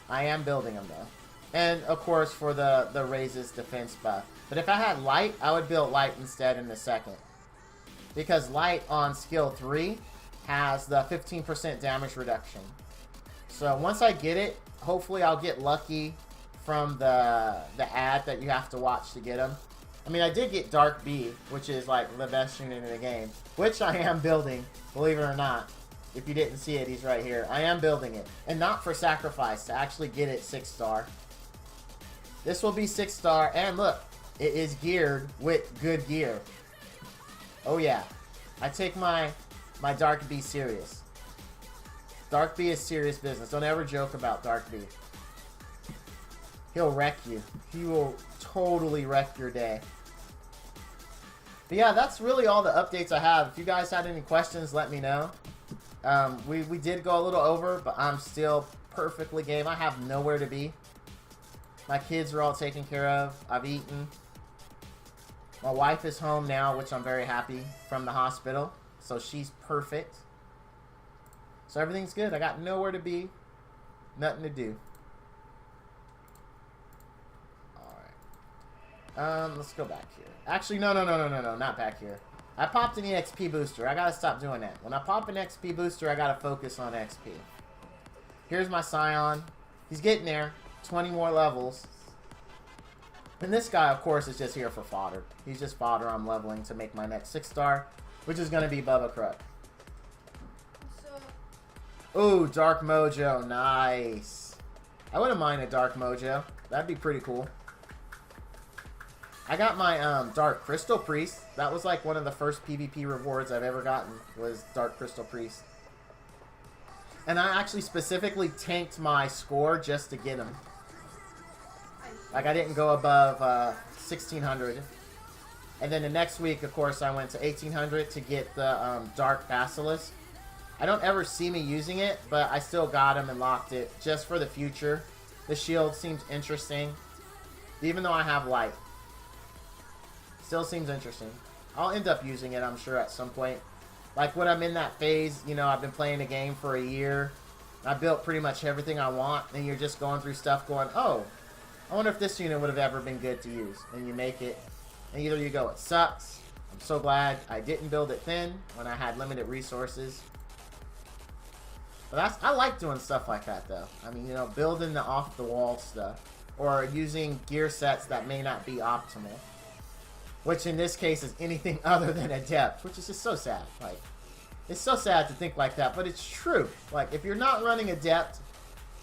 I am building him though. And, of course, for the raises defense buff. But if I had Light, I would build Light instead in the second. Because Light on skill 3 has the 15% damage reduction. So, once I get it, hopefully I'll get lucky from the ad that you have to watch to get him. I mean, I did get Dark B, which is like the best unit in the game, which I am building, believe it or not. If you didn't see it, he's right here. I am building it, and not for sacrifice, to actually get it 6-star. This will be 6-star, and look, it is geared with good gear. Oh yeah, I take my Dark B serious. Dark B is serious business. Don't ever joke about Dark B. He'll wreck you. He will totally wreck your day. But yeah, that's really all the updates I have. If you guys had any questions, let me know. We did go a little over, but I'm still perfectly game. I have nowhere to be. My kids are all taken care of. I've eaten. My wife is home now, which I'm very happy, from the hospital. So she's perfect. So everything's good. I got nowhere to be. Nothing to do. Let's go back here. Actually, no, not back here. I popped an EXP booster. I gotta stop doing that. When I pop an XP booster, I gotta focus on XP. Here's my Scion. He's getting there. 20 more levels. And this guy, of course, is just here for fodder. He's just fodder I'm leveling to make my next 6-star, which is gonna be Bubba Kruk. Ooh, Dark Mojo. Nice. I wouldn't mind a Dark Mojo. That'd be pretty cool. I got my Dark Crystal Priest. That was like one of the first PvP rewards I've ever gotten, was Dark Crystal Priest. And I actually specifically tanked my score just to get him. Like, I didn't go above 1,600. And then the next week, of course, I went to 1,800 to get the Dark Basilisk. I don't ever see me using it, but I still got him and locked it just for the future. The shield seems interesting, even though I have light. Still seems interesting. I'll end up using it, I'm sure, at some point. Like, when I'm in that phase, you know, I've been playing the game for a year. I built pretty much everything I want, and you're just going through stuff going, oh, I wonder if this unit would have ever been good to use. And you make it, and either you go, it sucks. I'm so glad I didn't build it thin when I had limited resources. But I like doing stuff like that, though. I mean, you know, building the off-the-wall stuff. Or using gear sets that may not be optimal. Which in this case is anything other than Adept, which is just so sad. Like, it's so sad to think like that, but it's true. Like, if you're not running Adept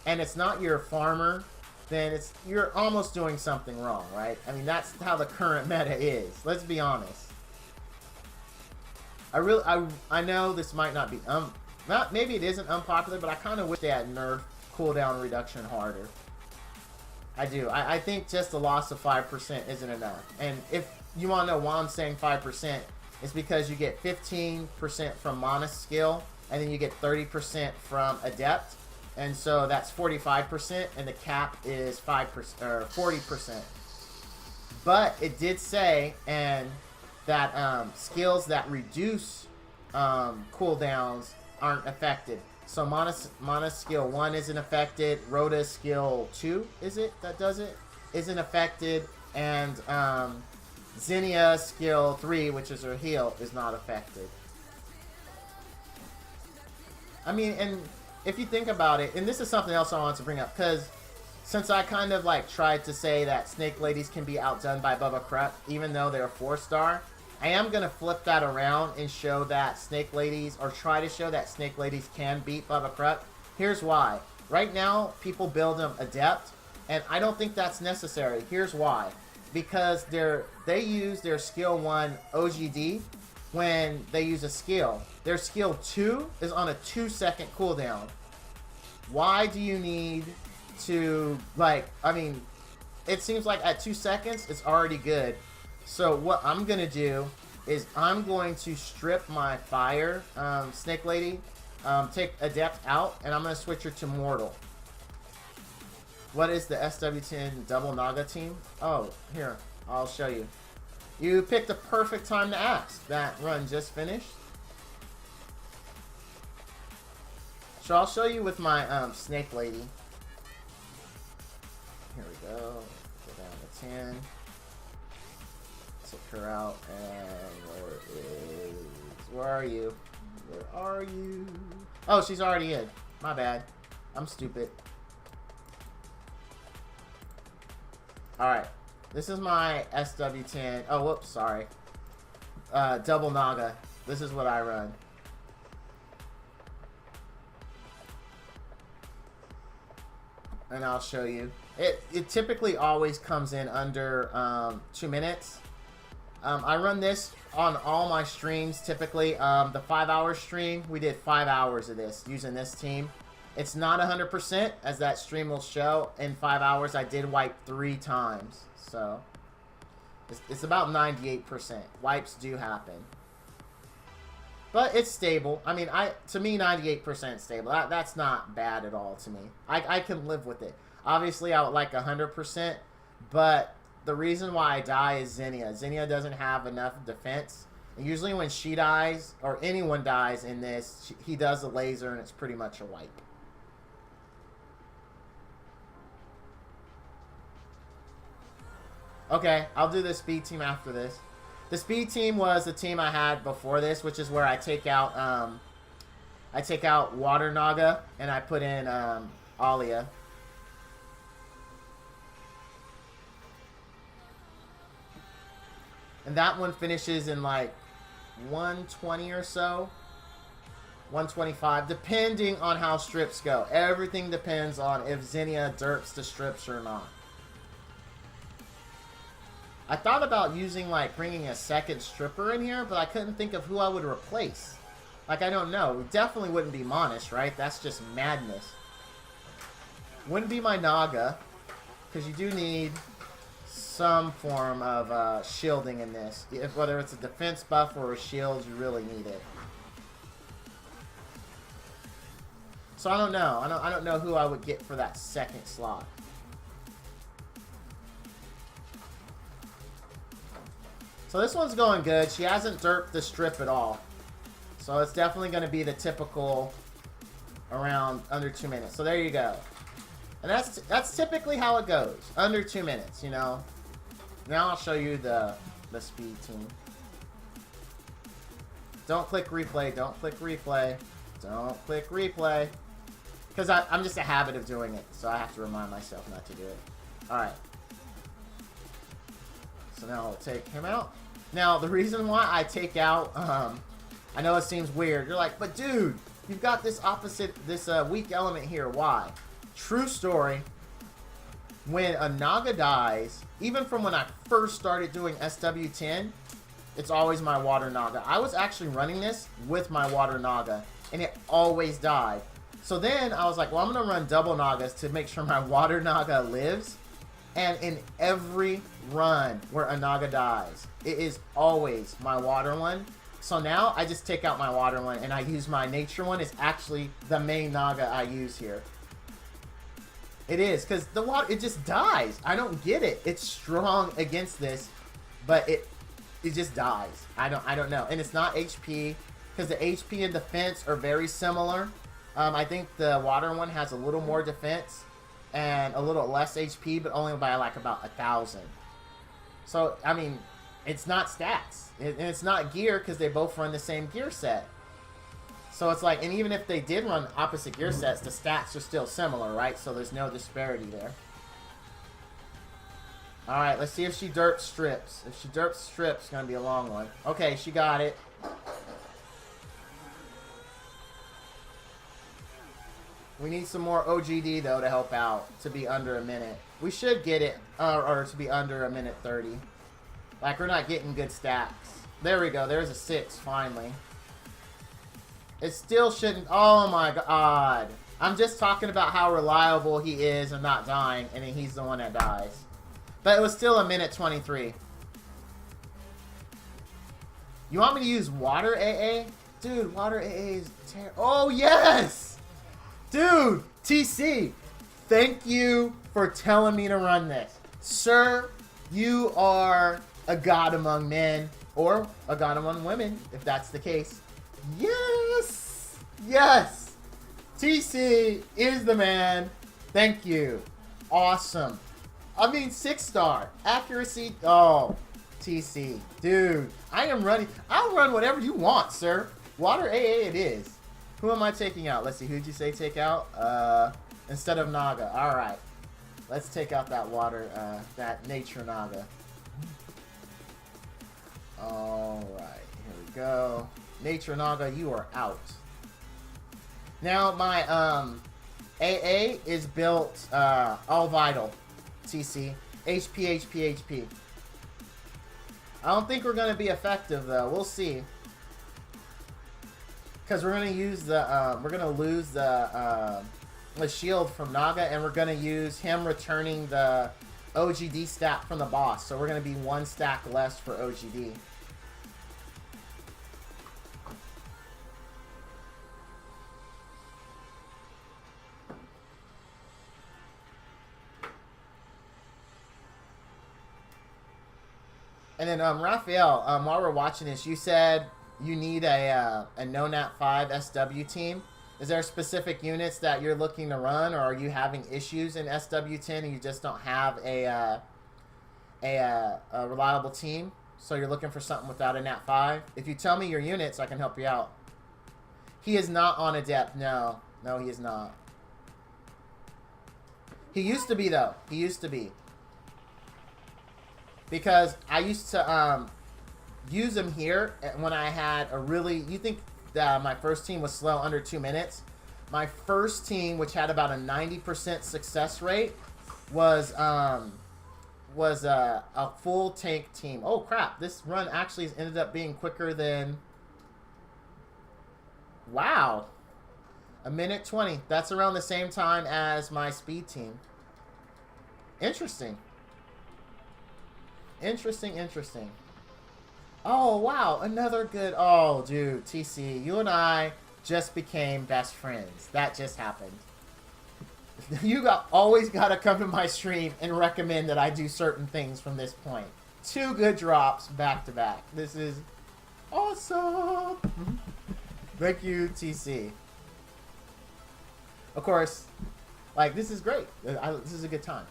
and it's not your farmer, then you're almost doing something wrong, right? I mean, that's how the current meta is. Let's be honest. I know this might not be maybe it isn't unpopular, but I kind of wish they had nerfed cooldown reduction harder. I do. I think just the loss of 5% isn't enough. And if you want to know why I'm saying 5%, it's because you get 15% from Mana skill, and then you get 30% from Adept. And so that's 45%, and the cap is 5% or 40%. But it did say that skills that reduce cooldowns aren't affected. So Mana skill 1 isn't affected. Rhoda skill 2, is it? That does it? Isn't affected. And Zinnia skill 3, which is her heal, is not affected. I mean, and if you think about it, and this is something else I wanted to bring up, because since I kind of like tried to say that Snake Ladies can be outdone by Bubba Kruk, even though they're 4-star, I am going to flip that around and show that Snake Ladies, or try to show that Snake Ladies can beat Bubba Kruk. Here's why. Right now, people build them Adept, and I don't think that's necessary. Here's why. Because they use their skill 1 OGD when they use a skill. Their skill 2 is on a 2-second cooldown. Why do you need to, like, I mean, it seems like at 2 seconds, it's already good. So what I'm going to do is I'm going to strip my fire Snake Lady, take Adept out, and I'm going to switch her to Mortal. What is the SW10 double Naga team? Oh, here, I'll show you. You picked the perfect time to ask. That run just finished. So I'll show you with my Snake Lady. Here we go. Go down to 10. Take her out, and where are you? Where are you? Oh, she's already in. My bad. I'm stupid. Alright. This is my SW10. Oh, whoops, sorry. Double Naga. This is what I run. And I'll show you. It typically always comes in under 2 minutes. I run this on all my streams typically. The 5-hour stream, we did 5 hours of this using this team. It's not 100%, as that stream will show. In 5 hours, I did wipe 3 times. So, it's about 98%. Wipes do happen. But it's stable. I mean, to me, 98% stable. That's not bad at all to me. I can live with it. Obviously, I would like 100%, but the reason why I die is Zinnia. Zinnia doesn't have enough defense. And usually when she dies, or anyone dies in this, he does a laser and it's pretty much a wipe. Okay, I'll do the speed team after this. The speed team was the team I had before this, which is where I take out Water Naga and I put in Alia. And that one finishes in like 120 or so. 125, depending on how strips go. Everything depends on if Zinnia derps the strips or not. I thought about using, like, bringing a second stripper in here, but I couldn't think of who I would replace. Like, I don't know. It definitely wouldn't be Monish, right? That's just madness. Wouldn't be my Naga, because you do need some form of shielding in this. Whether it's a defense buff or a shield, you really need it. So I don't know. I don't know who I would get for that second slot. So this one's going good. She hasn't derped the strip at all. So it's definitely going to be the typical around under 2 minutes. So there you go. And that's typically how it goes. Under 2 minutes, you know. Now I'll show you the speed team. Don't click replay. Don't click replay. Don't click replay. Because I'm just a habit of doing it. So I have to remind myself not to do it. Alright. So now I'll take him out. Now, the reason why I take out... I know it seems weird. You're like, but dude, you've got this weak element here. Why? True story. When a Naga dies, even from when I first started doing SW10, it's always my water Naga. I was actually running this with my water Naga, and it always died. So then I was like, well, I'm going to run double Nagas to make sure my water Naga lives. And in every run where a Naga dies, it is always my water one. So now I just take out my water one and I use my nature one. It's actually the main Naga I use here. It is, because the water, it just dies. I don't get it. It's strong against this, but it just dies. I don't know. And it's not HP, because the HP and defense are very similar. I think the water one has a little more defense and a little less HP, but only by like about 1,000. So, I mean, it's not stats. And it's not gear, because they both run the same gear set. So it's like, and even if they did run opposite gear sets, the stats are still similar, right? So there's no disparity there. Alright, let's see if she derps strips. If she derps strips, it's going to be a long one. Okay, she got it. We need some more OGD, though, to help out, to be under a minute. We should get it, or to be under a minute 30. Like, we're not getting good stacks. There we go. There's a 6, finally. It still shouldn't... Oh, my God. I'm just talking about how reliable he is and not dying, and then he's the one that dies. But it was still a minute 23. You want me to use water AA? Dude, water AA is terrible. Oh, yes! Dude, TC, thank you for telling me to run this. Sir, you are a god among men, or a god among women, if that's the case. Yes! Yes! TC is the man. Thank you. Awesome. I mean, 6-star. Accuracy. Oh, TC. Dude, I am running. I'll run whatever you want, sir. Water AA it is. Who am I taking out? Let's see. Who'd you say take out? Instead of Naga. All right. Let's take out that water, that nature Naga. All right. Here we go. Nature Naga, you are out. Now, my AA is built all vital. TC. HP, HP, HP. I don't think we're going to be effective, though. We'll see. Because we're going to use the, we're going to lose the shield from Naga, and we're going to use him returning the OGD stack from the boss. So we're going to be 1 stack less for OGD. And then, Raphael, while we're watching this, you said you need a no-nat 5 SW team. Is there specific units that you're looking to run, or are you having issues in SW10 and you just don't have a reliable team? So you're looking for something without a nat 5? If you tell me your units, I can help you out. He is not on Adept, no. No, he is not. He used to be, though. He used to be. Because I used to use him here when I had a really... You think that my first team was slow under 2 minutes? My first team, which had about a 90% success rate, was a full tank team. Oh, crap. This run actually ended up being quicker than... Wow. A minute 20. That's around the same time as my speed team. Interesting. Interesting, interesting. Oh, wow. Another good... Oh, dude. TC, you and I just became best friends. That just happened. You always got to come to my stream and recommend that I do certain things from this point. 2 good drops back to back. This is awesome. Thank you, TC. Of course, like, this is great. This is a good time.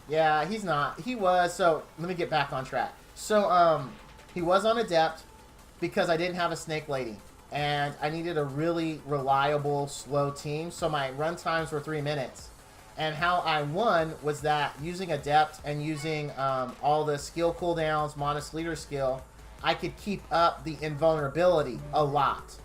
Yeah, he's not. He was. So, let me get back on track. So, he was on Adept because I didn't have a Snake Lady. And I needed a really reliable, slow team. So, my run times were 3 minutes. And how I won was that using Adept and using all the skill cooldowns, Modest Leader skill, I could keep up the invulnerability a lot.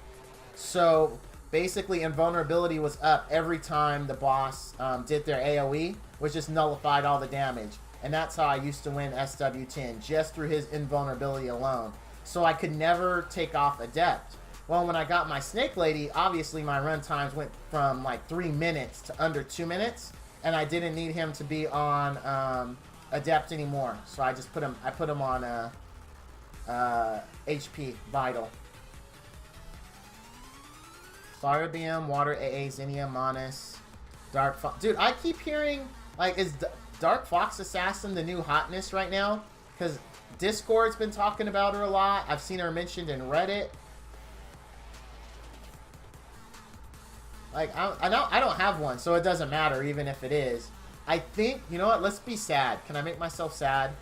So, basically, invulnerability was up every time the boss did their AoE, which just nullified all the damage. And that's how I used to win SW10, just through his invulnerability alone. So I could never take off Adept. Well, when I got my Snake Lady, obviously my run times went from like 3 minutes to under 2 minutes. And I didn't need him to be on Adept anymore. So I just put him on HP, Vital. Fire Beam, Water AA, Zinnia, Monis, Dark Fox. Dude, I keep hearing, like, is Dark Fox Assassin the new hotness right now? Because Discord's been talking about her a lot. I've seen her mentioned in Reddit. Like, I don't have one, so it doesn't matter even if it is. I think, you know what, let's be sad. Can I make myself sad?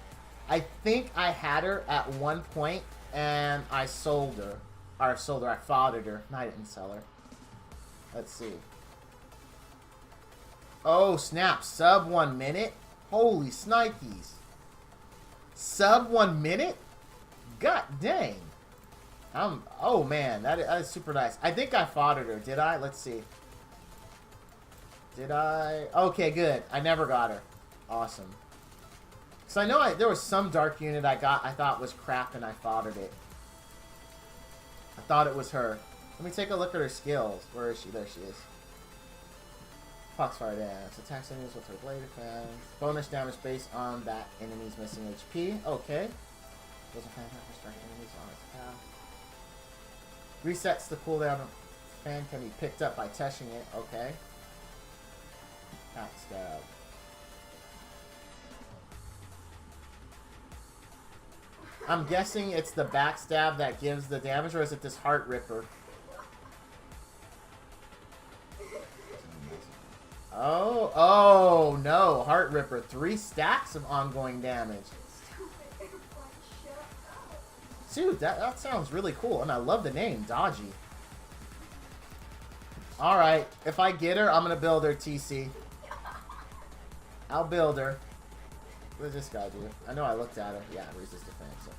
I think I had her at one point, and I sold her. Or sold her, I fathered her. No, I didn't sell her. Let's see. Oh, snap. Sub 1 minute? Holy snikes. Sub 1 minute? God dang. Oh, man. That is super nice. I think I fathered her. Did I? Let's see. Did I? Okay, good. I never got her. Awesome. Because I know there was some dark unit I thought was crap, and I fathered it. I thought it was her. Let me take a look at her skills. Where is she? There she is. Foxfire dance. Attacks enemies with her blade defense. Bonus damage based on that enemy's missing HP. Okay. Does a fan for strike enemies on its path. Resets the cooldown. Fan can be picked up by touching it. Okay. Backstab. I'm guessing it's the backstab that gives the damage, or is it this Heart Ripper? Oh no, Heart Ripper. 3 stacks of ongoing damage. Dude, that sounds really cool, and I love the name, Dodgy. Alright, if I get her, I'm gonna build her, TC. I'll build her. What does this guy do? I know I looked at her. Yeah, resist defense. Okay.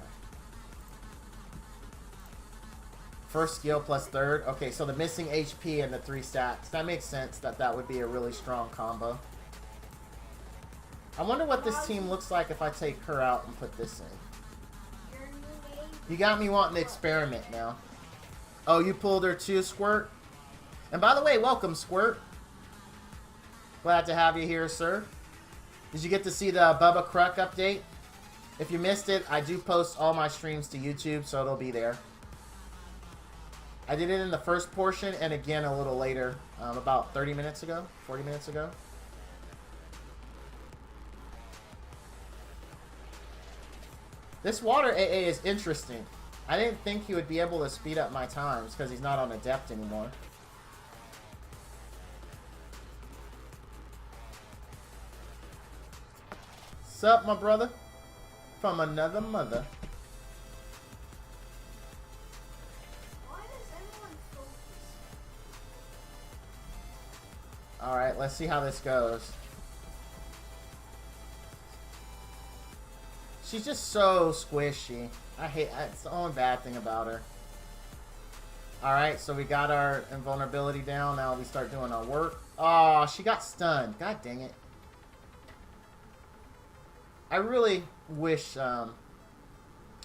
First skill plus third. Okay, so the missing HP and the 3 stacks. That makes sense that would be a really strong combo. I wonder what this team looks like if I take her out and put this in. You got me wanting to experiment now. Oh, you pulled her too, Squirt? And by the way, welcome, Squirt. Glad to have you here, sir. Did you get to see the Bubba Kruk update? If you missed it, I do post all my streams to YouTube, so it'll be there. I did it in the first portion, and again a little later, about 30 minutes ago, 40 minutes ago. This Water AA is interesting. I didn't think he would be able to speed up my times, because he's not on Adept anymore. Sup, my brother? From another mother. Alright, let's see how this goes. She's just so squishy. It's the only bad thing about her. Alright, so we got our invulnerability down. Now we start doing our work. Oh, she got stunned. God dang it. I really wish I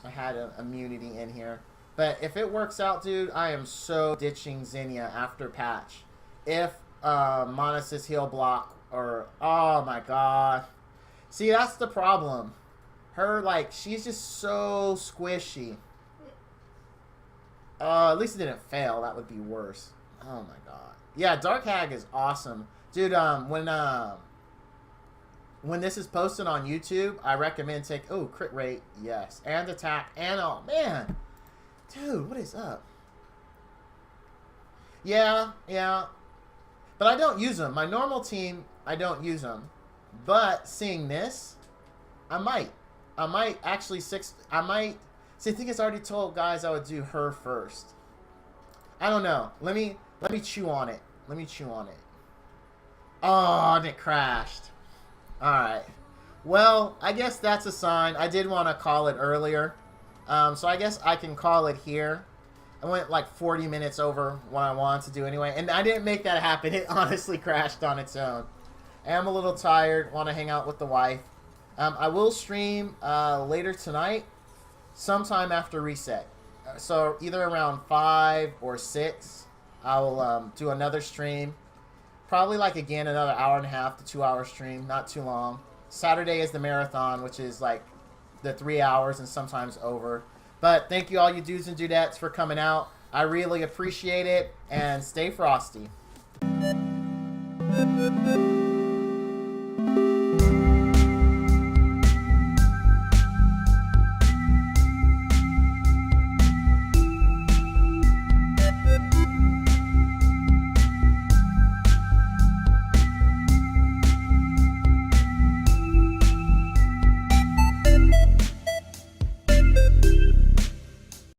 had an immunity in here. But if it works out, dude, I am so ditching Zinnia after patch. If Mona's heal block or... Oh, my God. See, that's the problem. Her, like, she's just so squishy. At least it didn't fail. That would be worse. Oh, my God. Yeah, Dark Hag is awesome. Dude, when this is posted on YouTube, I recommend take... Oh, crit rate. Yes. And attack. And... Oh, man. Dude, what is up? Yeah. But I don't use them. My normal team, I don't use them. But seeing this, I might actually I might... See, I think it's already told guys I would do her first. I don't know. Let me chew on it. Let me chew on it. Oh, and it crashed. Alright. Well, I guess that's a sign. I did want to call it earlier. So I guess I can call it here. I went like 40 minutes over what I wanted to do anyway. And I didn't make that happen. It honestly crashed on its own. I am a little tired. Want to hang out with the wife. I will stream later tonight. Sometime after reset. So either around 5 or 6. I will do another stream. Probably like again another hour and a half to 2 hour stream. Not too long. Saturday is the marathon, which is like the 3 hours and sometimes over. But thank you all you dudes and dudettes for coming out. I really appreciate it. And stay frosty.